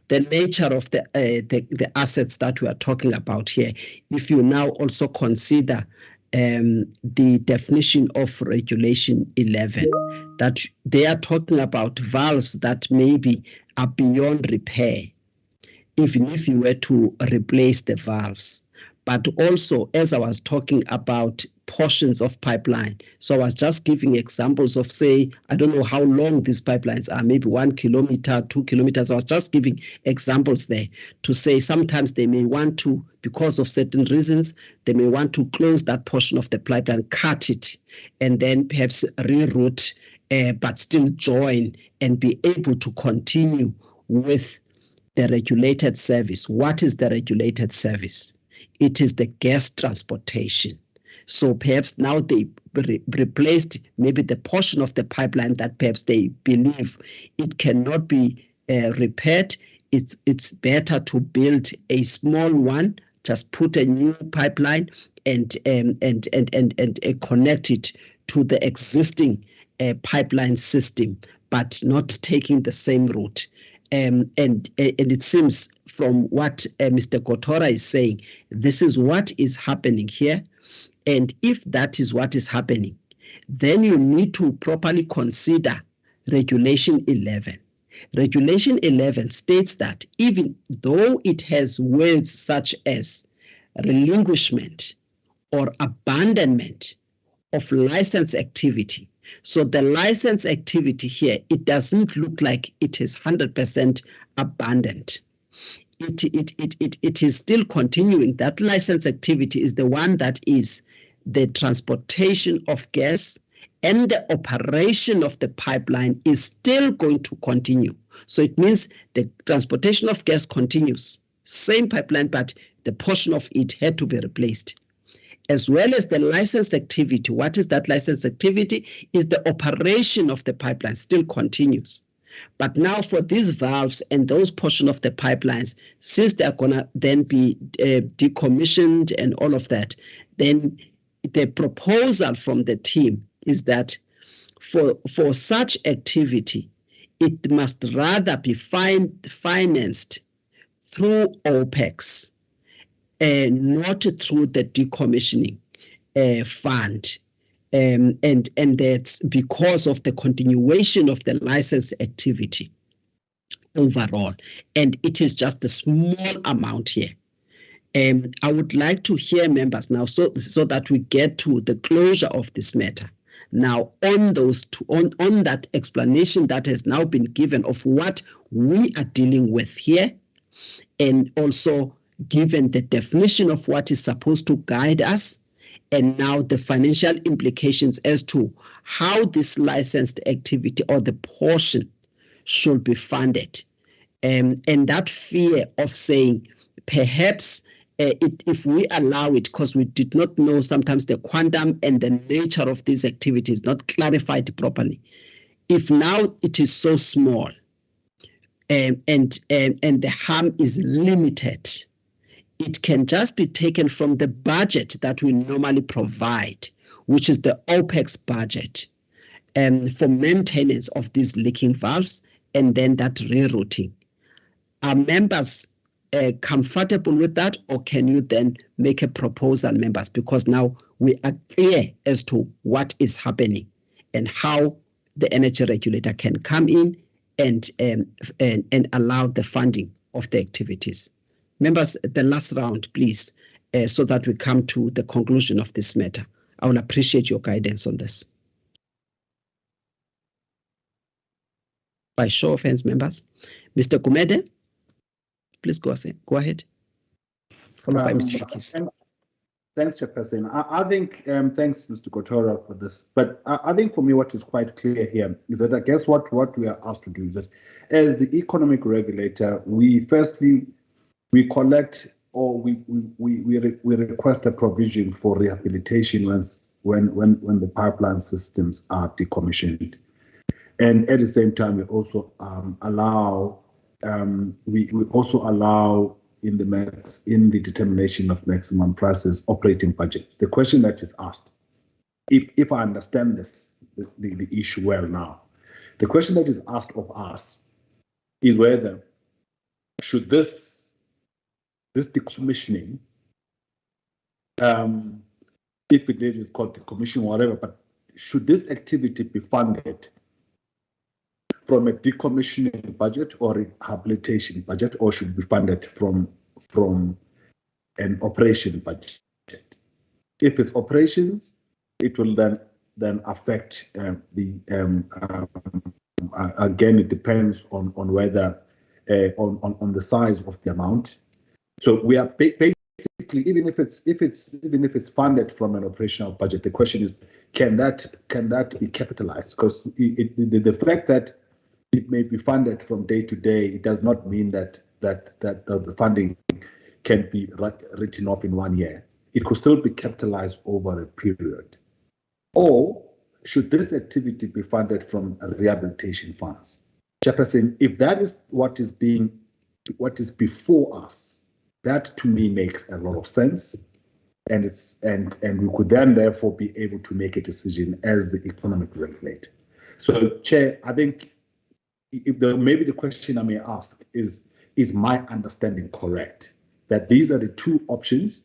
the nature of the assets that we are talking about here, if you now also consider the definition of Regulation 11, that they are talking about valves that maybe are beyond repair, even if you were to replace the valves. But also, as I was talking about portions of pipeline, so I was just giving examples of, say, I don't know how long these pipelines are, maybe 1 kilometer, 2 kilometers. I was just giving examples there to say sometimes they may want to, because of certain reasons, they may want to close that portion of the pipeline, cut it, and then perhaps reroute, but still join and be able to continue with the regulated service. What is the regulated service? It is the gas transportation. So perhaps now they replaced maybe the portion of the pipeline that perhaps they believe it cannot be repaired. It's better to build a small one, just put a new pipeline and connect it to the existing pipeline system, but not taking the same route. And it seems from what Mr. Kotora is saying, this is what is happening here. And if that is what is happening, then you need to properly consider Regulation 11. Regulation 11 states that even though it has words such as relinquishment or abandonment of license activity, so the license activity here, it doesn't look like it is 100% abandoned. It is still continuing. That license activity is the one that is the transportation of gas, and the operation of the pipeline is still going to continue. So it means the transportation of gas continues, same pipeline, but the portion of it had to be replaced. As well as the license activity. What is that license activity? Is the operation of the pipeline still continues. But now for these valves and those portion of the pipelines, since they're gonna then be decommissioned and all of that, then the proposal from the team is that for such activity, it must rather be financed through OPEX, not through the decommissioning fund. And that's because of the continuation of the license activity overall. And it is just a small amount here. I would like to hear members now so that we get to the closure of this matter. Now, on those on that explanation that has now been given of what we are dealing with here, and also given the definition of what is supposed to guide us, and now the financial implications as to how this licensed activity or the portion should be funded. And that fear of saying, perhaps if we allow it, because we did not know sometimes the quantum and the nature of these activities not clarified properly. If now it is so small and the harm is limited, it can just be taken from the budget that we normally provide, which is the OPEX budget, for maintenance of these leaking valves and then that rerouting. Are members comfortable with that, or can you then make a proposal, members? Because now we are clear as to what is happening and how the energy regulator can come in and allow the funding of the activities. Members, the last round, please, so that we come to the conclusion of this matter. I will appreciate your guidance on this. By show of hands, members. Mr. Gumede, please go ahead. Followed by Mr. Kis. Thanks, Chairperson. I think, thanks, Mr. Kotora, for this. But I think for me, what is quite clear here is that I guess what we are asked to do is that as the economic regulator, we collect or we request a provision for rehabilitation when the pipeline systems are decommissioned. And at the same time, we also allow in the determination of maximum prices operating budgets. The question that is asked, if I understand the issue well now, the question that is asked of us is whether should this decommissioning, if it is called decommissioning or whatever, but should this activity be funded from a decommissioning budget or rehabilitation budget, or should be funded from an operation budget? If it's operations, it will then affect again, it depends on whether on the size of the amount. So we are basically, even if it's funded from an operational budget, the question is, can that be capitalized? Because the fact that it may be funded from day to day, it does not mean that the funding can be written off in 1 year. It could still be capitalized over a period. Or should this activity be funded from rehabilitation funds? Chairperson, if that is what is before us, that to me makes a lot of sense, and we could then therefore be able to make a decision as the economic regulator. So, Chair, I think maybe the question I may ask is my understanding correct that these are the two options?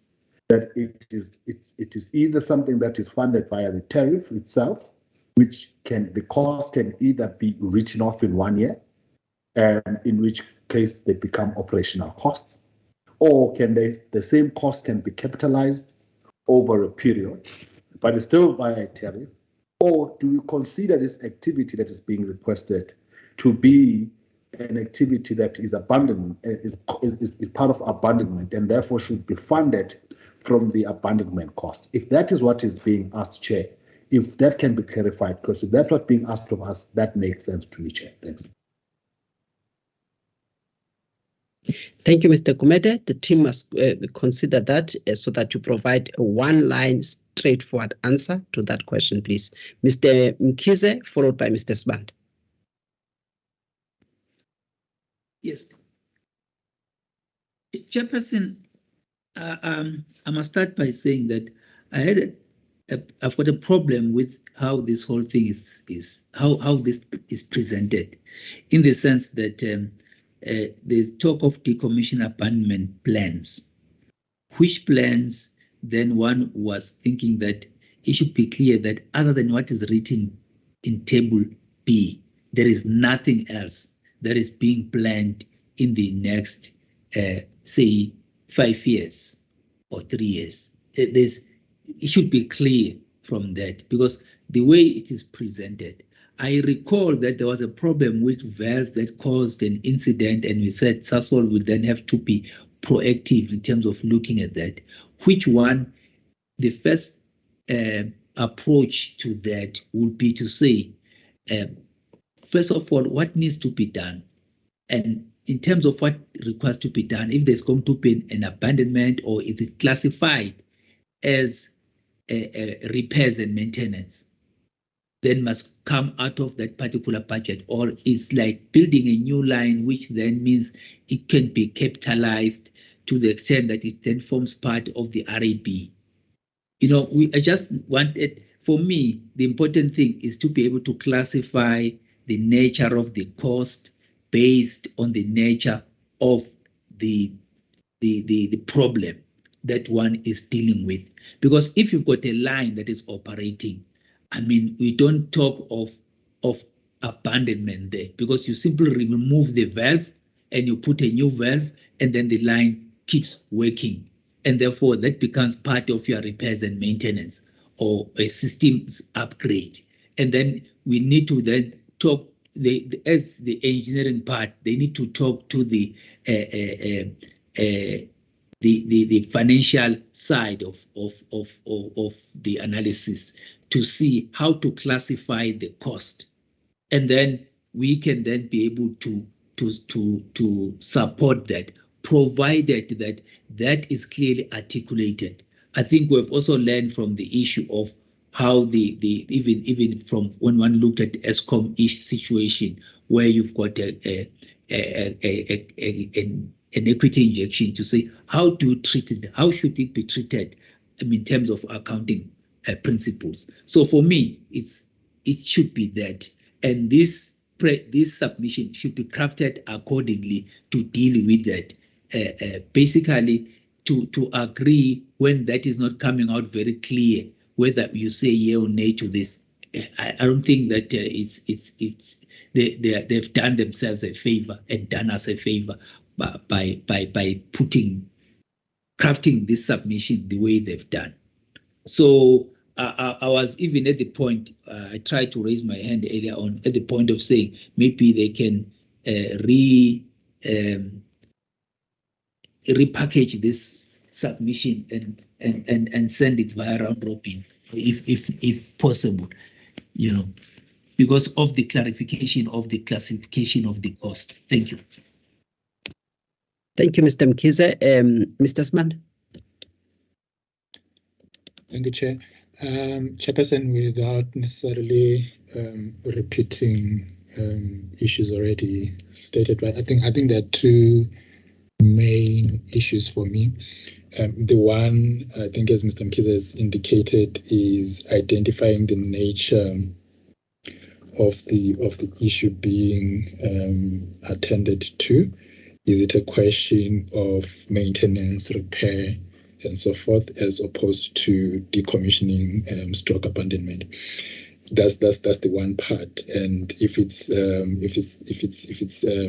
That it is either something that is funded via the tariff itself, which the cost can either be written off in 1 year, and in which case they become operational costs, or the same cost can be capitalized over a period, but it's still via a tariff, or do you consider this activity that is being requested to be an activity that is part of abandonment and therefore should be funded from the abandonment cost? If that is what is being asked, Chair, if that can be clarified, because if that's what's being asked from us, that makes sense to me, Chair. Thanks. Thank you, Mr. Kumete. The team must consider that so that you provide a one-line, straightforward answer to that question, please. Mr. Mkhize, followed by Mr. Sibanda. Yes. Chairperson, I must start by saying that I've got a problem with how this whole thing is how this is presented, in the sense that there's talk of decommission abandonment plans, which plans then one was thinking that it should be clear that other than what is written in Table B, there is nothing else that is being planned in the next, say, 5 years or 3 years. It should be clear from that, because the way it is presented, I recall that there was a problem with valve that caused an incident, and we said Sasol would then have to be proactive in terms of looking at that. Which one, the first approach to that would be to say, first of all, what needs to be done? And in terms of what requires to be done, if there's going to be an abandonment, or is it classified as repairs and maintenance, then must come out of that particular budget, or is like building a new line, which then means it can be capitalized to the extent that it then forms part of the RAB. You know, I just wanted, for me, the important thing is to be able to classify the nature of the cost based on the nature of the problem that one is dealing with. Because if you've got a line that is operating, I mean, we don't talk of abandonment there, because you simply remove the valve and you put a new valve, and then the line keeps working. And therefore, that becomes part of your repairs and maintenance, or a systems upgrade. And then we need to then talk, as the engineering part, they need to talk to the financial side of the analysis to see how to classify the cost, and then we can then be able to support that, provided that that is clearly articulated. I think we've also learned from the issue of how the even from when one looked at ESCOM-ish situation where you've got an equity injection to say how do you treat it, how should it be treated in terms of accounting principles. So for me, it should be that, and this submission should be crafted accordingly to deal with that. Basically, to agree when that is not coming out very clear, whether you say yeah or nay to this. I don't think that they've done themselves a favor and done us a favor by crafting this submission the way they've done. So I was even at the point, I tried to raise my hand earlier on, at the point of saying maybe they can repackage this submission and send it via round robin, if possible, because of the clarification of the classification of the cost. Thank you. Thank you, Mr. Mkhize. Mr. Sman. Thank you, Chair. Chairperson, without necessarily repeating issues already stated, but I think there are two main issues for me. The one, I think, as Mr. Mkhize has indicated, is identifying the nature of the issue being attended to. Is it a question of maintenance, repair, and so forth, as opposed to decommissioning, stroke abandonment? That's the one part. And if it's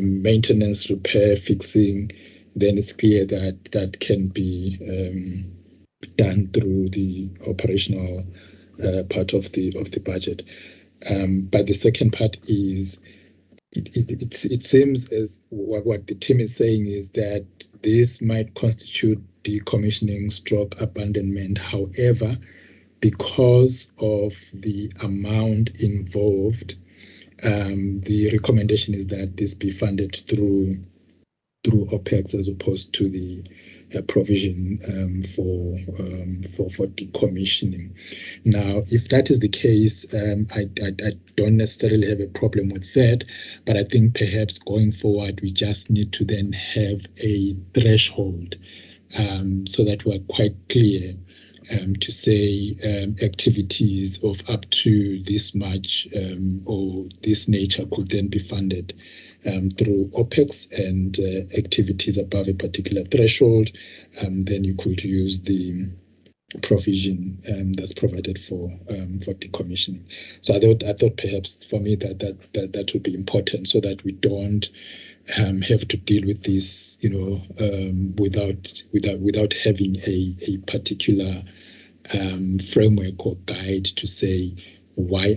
maintenance, repair, fixing, then it's clear that can be done through the operational part of the budget. But the second part is, it seems as what the team is saying is that this might constitute decommissioning stroke abandonment. However, because of the amount involved, the recommendation is that this be funded through OPEX as opposed to the provision for decommissioning. Now, if that is the case, I don't necessarily have a problem with that, but I think perhaps going forward we just need to then have a threshold so that we're quite clear to say activities of up to this much or this nature could then be funded through OPEX, and activities above a particular threshold, then you could use the provision that's provided for decommissioning. So I thought perhaps for me that would be important, so that we don't have to deal with this, without having a particular framework or guide to say why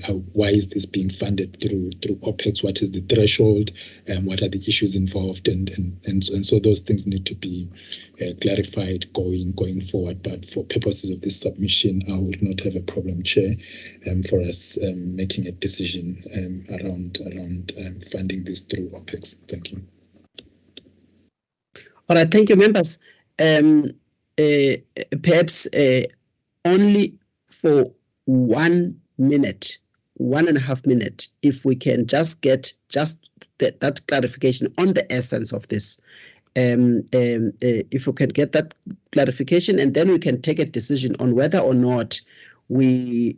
is this being funded through OPEX? What is the threshold? And what are the issues involved? And so those things need to be clarified going forward. But for purposes of this submission, I would not have a problem, Chair, for us making a decision around funding this through OPEX. Thank you. All right, thank you, members. Perhaps only for 1 minute, 1.5 minutes, if we can just get that clarification on the essence of this. If we can get that clarification, and then we can take a decision on whether or not we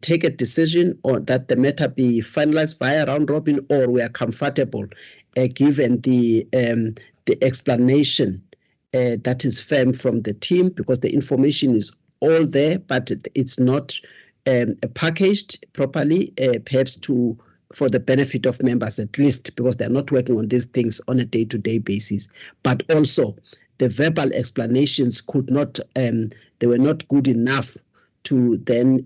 take a decision or that the matter be finalized via round robin, or we are comfortable given the explanation that is firm from the team, because the information is all there, but it's not packaged properly, perhaps for the benefit of members, at least, because they're not working on these things on a day-to-day basis. But also, the verbal explanations they were not good enough to then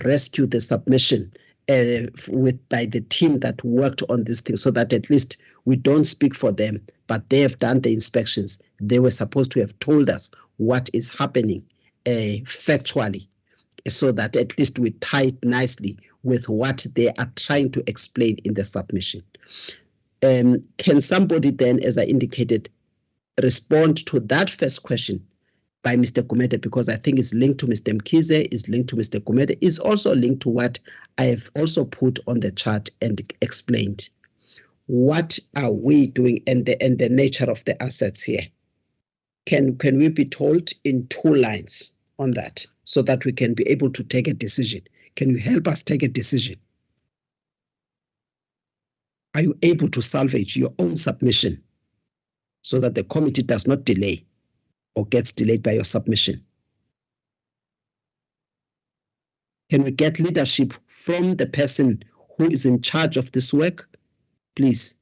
rescue the submission by the team that worked on this thing, so that at least we don't speak for them, but they have done the inspections. They were supposed to have told us what is happening factually, so that at least we tie it nicely with what they are trying to explain in the submission. Can somebody then, as I indicated, respond to that first question by Mr. Gumede, because I think it's linked to Mr. Mkhize, it's linked to Mr. Gumede, it's also linked to what I have also put on the chart and explained. What are we doing and the nature of the assets here? Can we be told in 2 lines on that so that we can be able to take a decision? Can you help us take a decision? Are you able to salvage your own submission so that the committee does not delay or gets delayed by your submission? Can we get leadership from the person who is in charge of this work? Please.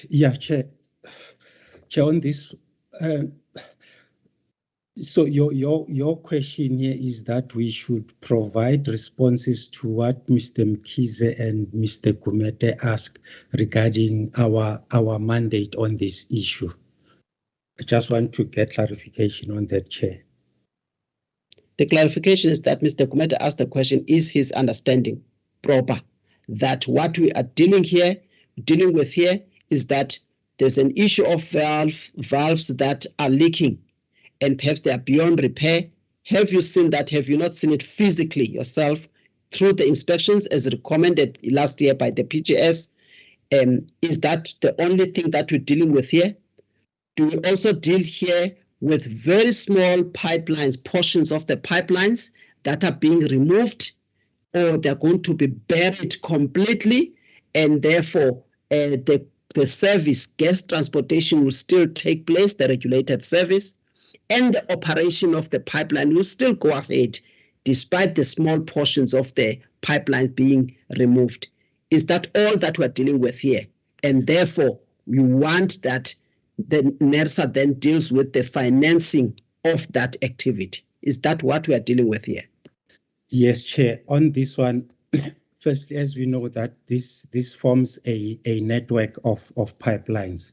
Yeah, Chair, on this, so your question here is that we should provide responses to what Mr. Mkhize and Mr. Gumede asked regarding our mandate on this issue. I just want to get clarification on that, Chair. The clarification is that Mr. Gumede asked the question, is his understanding proper? That what we are dealing with here is that there's an issue of valves that are leaking and perhaps they are beyond repair. Have you seen that? Have you not seen it physically yourself through the inspections as recommended last year by the PGS? Is that the only thing that we're dealing with here? Do we also deal here with very small pipelines, portions of the pipelines that are being removed, or they're going to be buried completely, and therefore the service, gas transportation will still take place, the regulated service, and the operation of the pipeline will still go ahead despite the small portions of the pipeline being removed? Is that all that we're dealing with here? And therefore, we want that the NERSA then deals with the financing of that activity. Is that what we are dealing with here? Yes, Chair. On this one, first, as we know that this forms a network of pipelines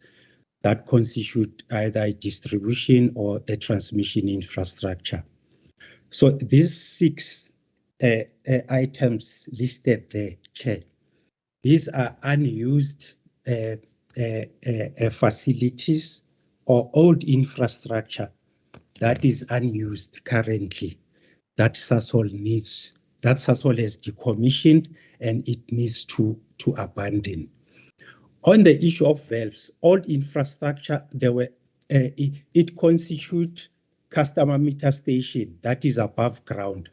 that constitute either a distribution or a transmission infrastructure. So these 6 items listed there, Chair, these are unused facilities or old infrastructure that is unused currently, that Sasol has decommissioned and it needs to abandon. On the issue of valves, old infrastructure, it constitutes customer meter station that is above ground.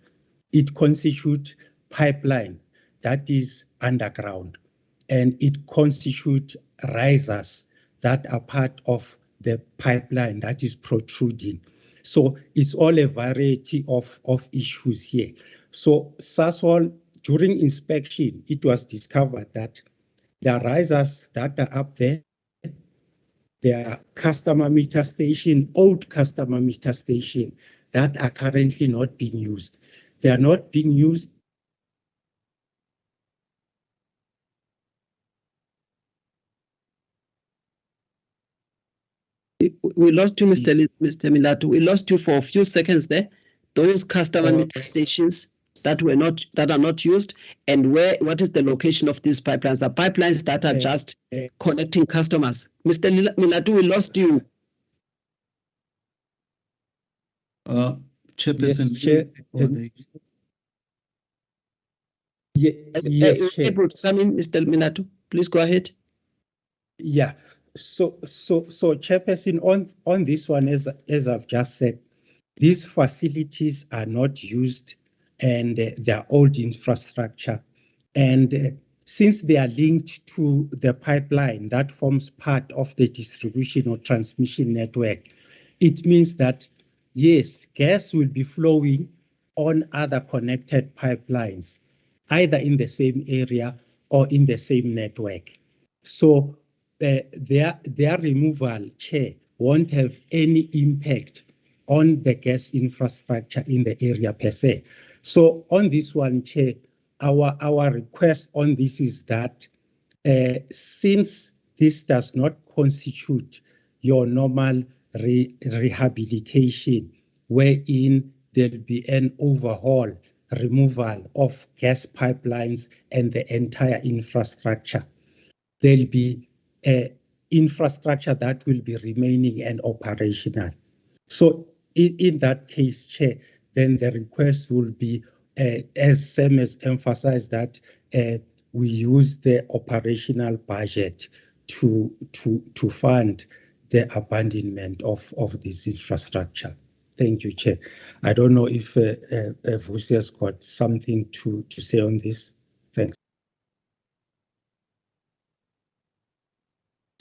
It constitutes pipeline that is underground, and it constitutes risers that are part of the pipeline that is protruding. So it's all a variety of issues here. So Sasol, during inspection, it was discovered that the risers that are up there, there are customer meter station, old customer meter station that are currently not being used. They are not being used. We lost you, Mr. Milato. We lost you for a few seconds there. Those customer meter stations that are not used, and what is the location of these pipelines? Are pipelines that are just connecting customers? Mr. Milato, we lost you. Chairperson, yes, Chair. Able to come in, Mr. Milato? Please go ahead. Yeah. So Chairperson, on this one, as I've just said, these facilities are not used and they are old infrastructure. And since they are linked to the pipeline that forms part of the distribution or transmission network, it means that, yes, gas will be flowing on other connected pipelines, either in the same area or in the same network. So their removal, Chair, won't have any impact on the gas infrastructure in the area per se. So on this one, Chair, our request on this is that since this does not constitute your normal rehabilitation, wherein there'll be an overhaul, removal of gas pipelines and the entire infrastructure. There'll be infrastructure that will be remaining and operational. So in that case, Chair, then the request will be, as Sam has emphasized, that we use the operational budget to fund the abandonment of this infrastructure. Thank you, Chair. I don't know if Vusi has got something to say on this. Thanks.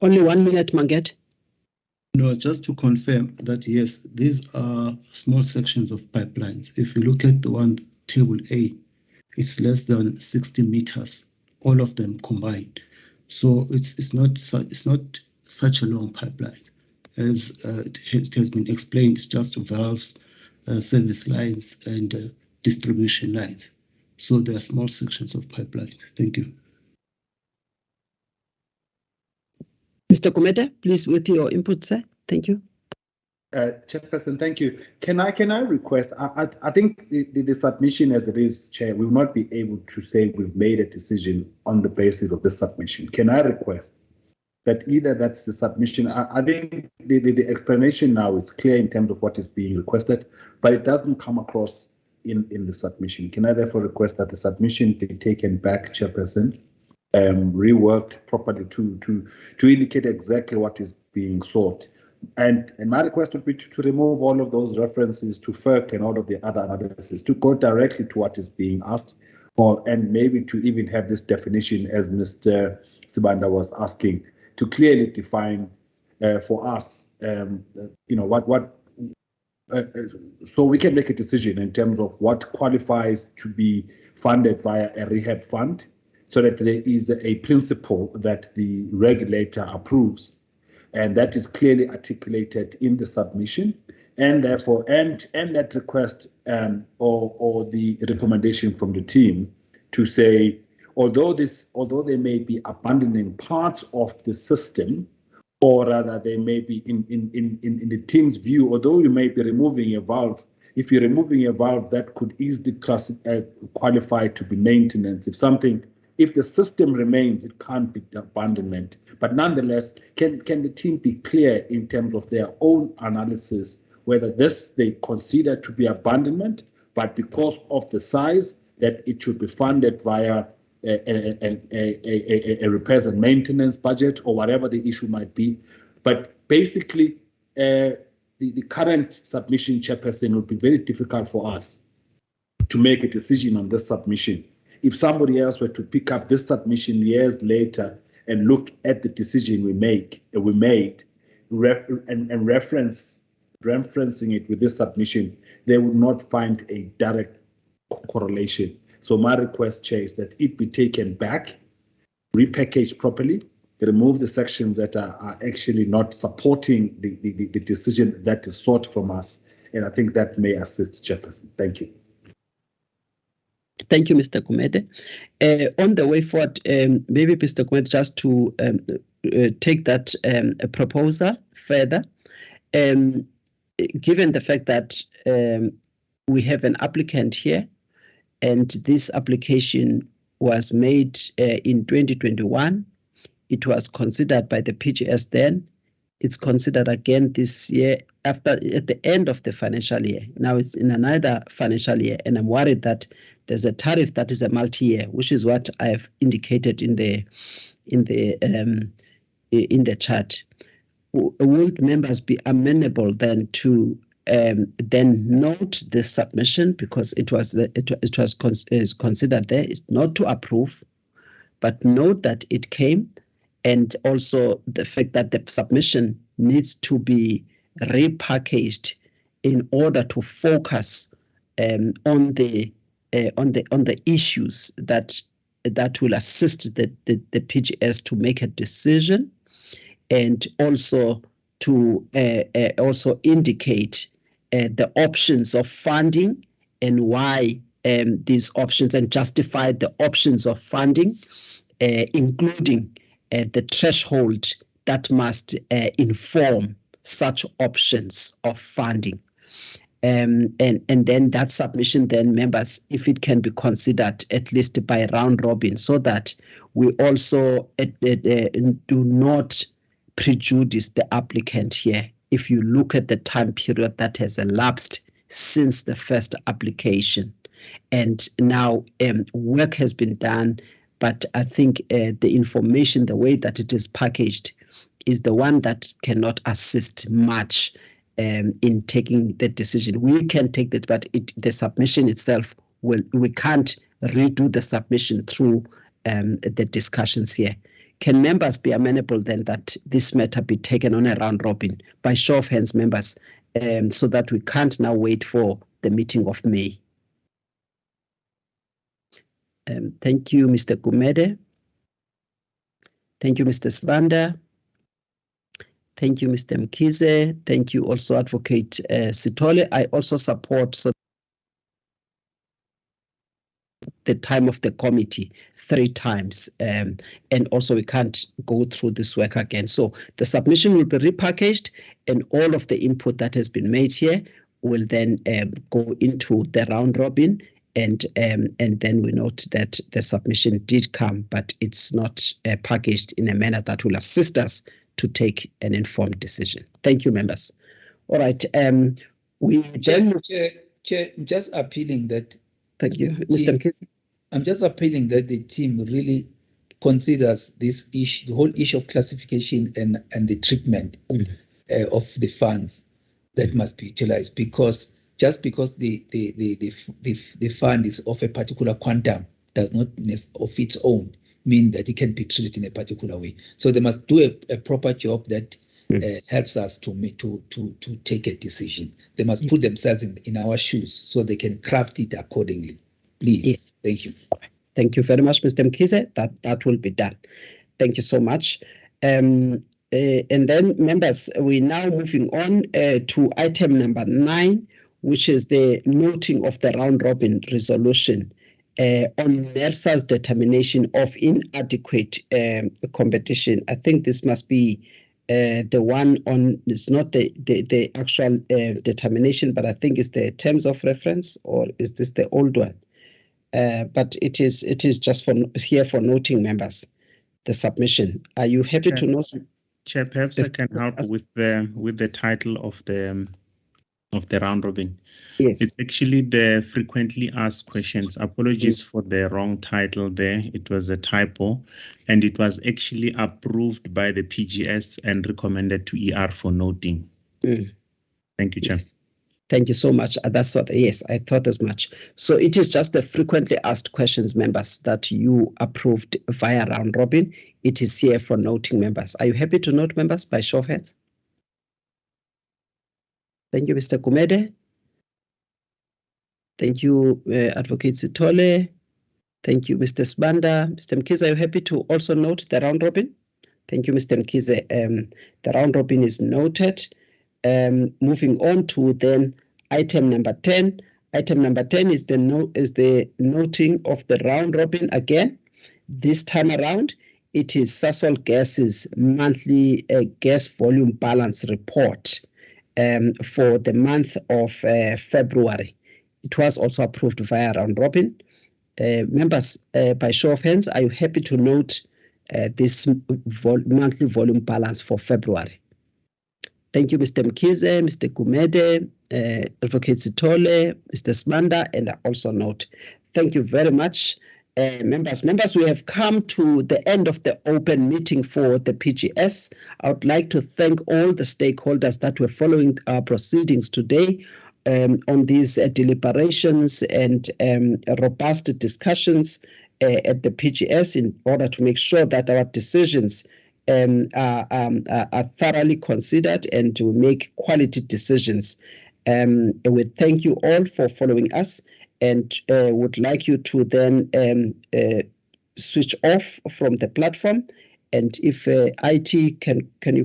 Only 1 minute, Manget. No, just to confirm that, yes, these are small sections of pipelines. If you look at the one, table A, it's less than 60 meters, all of them combined. So it's not such a long pipeline. As it has been explained, it's just valves, service lines, and distribution lines. So there are small sections of pipeline. Thank you. Mr. Kumete, please, with your input, sir. Thank you. Chairperson, thank you. Can I request? I think the submission as it is, Chair, we will not be able to say we've made a decision on the basis of the submission. Can I request that either that's the submission? I think the explanation now is clear in terms of what is being requested, but it doesn't come across in the submission. Can I therefore request that the submission be taken back, Chairperson, reworked properly to indicate exactly what is being sought? And my request would be to remove all of those references to FERC and all of the other analysis, to go directly to what is being asked, and maybe to even have this definition, as Mr. Sibanda was asking, to clearly define for us, so we can make a decision in terms of what qualifies to be funded via a rehab fund, so that there is a principle that the regulator approves, and that is clearly articulated in the submission, and therefore, and that request or the recommendation from the team to say, although they may be abandoning parts of the system, or rather they may be in the team's view, although you may be removing a valve, if you're removing a valve that could easily qualify to be maintenance, if the system remains, it can't be abandonment. But nonetheless, can the team be clear in terms of their own analysis whether this they consider to be abandonment, but because of the size, that it should be funded via a repairs and maintenance budget, or whatever the issue might be. But basically, the current submission, Chairperson, would be very difficult for us to make a decision on this submission. If somebody else were to pick up this submission years later and look at the decision we made, and referencing it with this submission, they would not find a direct correlation. So my request, Chair, is that it be taken back, repackaged properly, remove the sections that are actually not supporting the decision that is sought from us. And I think that may assist, Chairperson. Thank you. Thank you, Mr. Kumete. On the way forward, maybe Mr. Kumete, just to take that proposal further, given the fact that we have an applicant here, and this application was made in 2021, it was considered by the PGS then, it's considered again this year at the end of the financial year. Now it's in another financial year, and I'm worried that there's a tariff that is a multi-year, which is what I've indicated in the chart. Would members be amenable then to then note the submission, because it was considered there, is not to approve, but note that it came, and also the fact that the submission needs to be repackaged in order to focus on the issues that will assist the PGS to make a decision, and also to also indicate the options of funding and why these options, and justify the options of funding, including the threshold that must inform such options of funding. And then that submission, then members, if it can be considered at least by round robin, so that we also do not prejudice the applicant here. If you look at the time period that has elapsed since the first application, and now work has been done, but I think the information, the way that it is packaged, is the one that cannot assist much in taking the decision. We can take that, but the submission itself, we can't redo the submission through the discussions here. Can members be amenable then that this matter be taken on a round robin by show of hands, members, so that we can't now wait for the meeting of May? Thank you, Mr. Gumede. Thank you, Mr. Sibanda. Thank you, Mr. Mkhize. Thank you also, Advocate Sithole. I also support the time of the committee 3 times, and also we can't go through this work again. So the submission will be repackaged, and all of the input that has been made here will then go into the round robin, and then we note that the submission did come, but it's not packaged in a manner that will assist us to take an informed decision. Thank you, members. All right. Chair, I'm just appealing that. Thank you, Mr. Mkhize. I'm just appealing that the team really considers this issue, the whole issue of classification and the treatment of the funds that must be utilized, because just because the fund is of a particular quantum does not of its own mean that it can be treated in a particular way. So they must do a proper job that helps us to take a decision. They must put themselves in our shoes so they can craft it accordingly. Please. Yes. Thank you. Thank you very much, Mr. Mkhize. That will be done. Thank you so much. And then, members, we're now moving on to item number 9, which is the noting of the round robin resolution on NERSA's determination of inadequate competition. I think this must be the one on, it's not the actual determination, but I think it's the terms of reference, or is this the old one? But it is just for here for noting, members, the submission. Are you happy to note? Chair, perhaps I can help with the title of the round robin. Yes. It's actually the frequently asked questions. Apologies for the wrong title there. It was a typo, and it was actually approved by the PGS and recommended to ER for noting. Thank you, Chair. Yes. Thank you so much. That's what, yes, I thought as much. So it is just the frequently asked questions, members, that you approved via round robin. It is here for noting, members. Are you happy to note, members, by show of hands? Thank you, Mr. Gumede. Thank you, Advocate Sithole. Thank you, Mr. Sibanda. Mr. Mkhize, are you happy to also note the round robin? Thank you, Mr. Mkhize. The round robin is noted. Moving on to then item number 10. Item number 10 is the noting of the round robin again. This time around, it is Sasol Gas's monthly gas volume balance report for the month of February. It was also approved via round robin. Members, by show of hands, are you happy to note this monthly volume balance for February? Thank you, Mr. Mkhize, Mr. Gumede, Advocate Sithole, Mr. Sibanda, and I also note. Thank you very much, members. Members, we have come to the end of the open meeting for the PGS. I would like to thank all the stakeholders that were following our proceedings today on these deliberations and robust discussions at the PGS in order to make sure that our decisions are thoroughly considered and to make quality decisions. We thank you all for following us, and would like you to then switch off from the platform. And if IT can you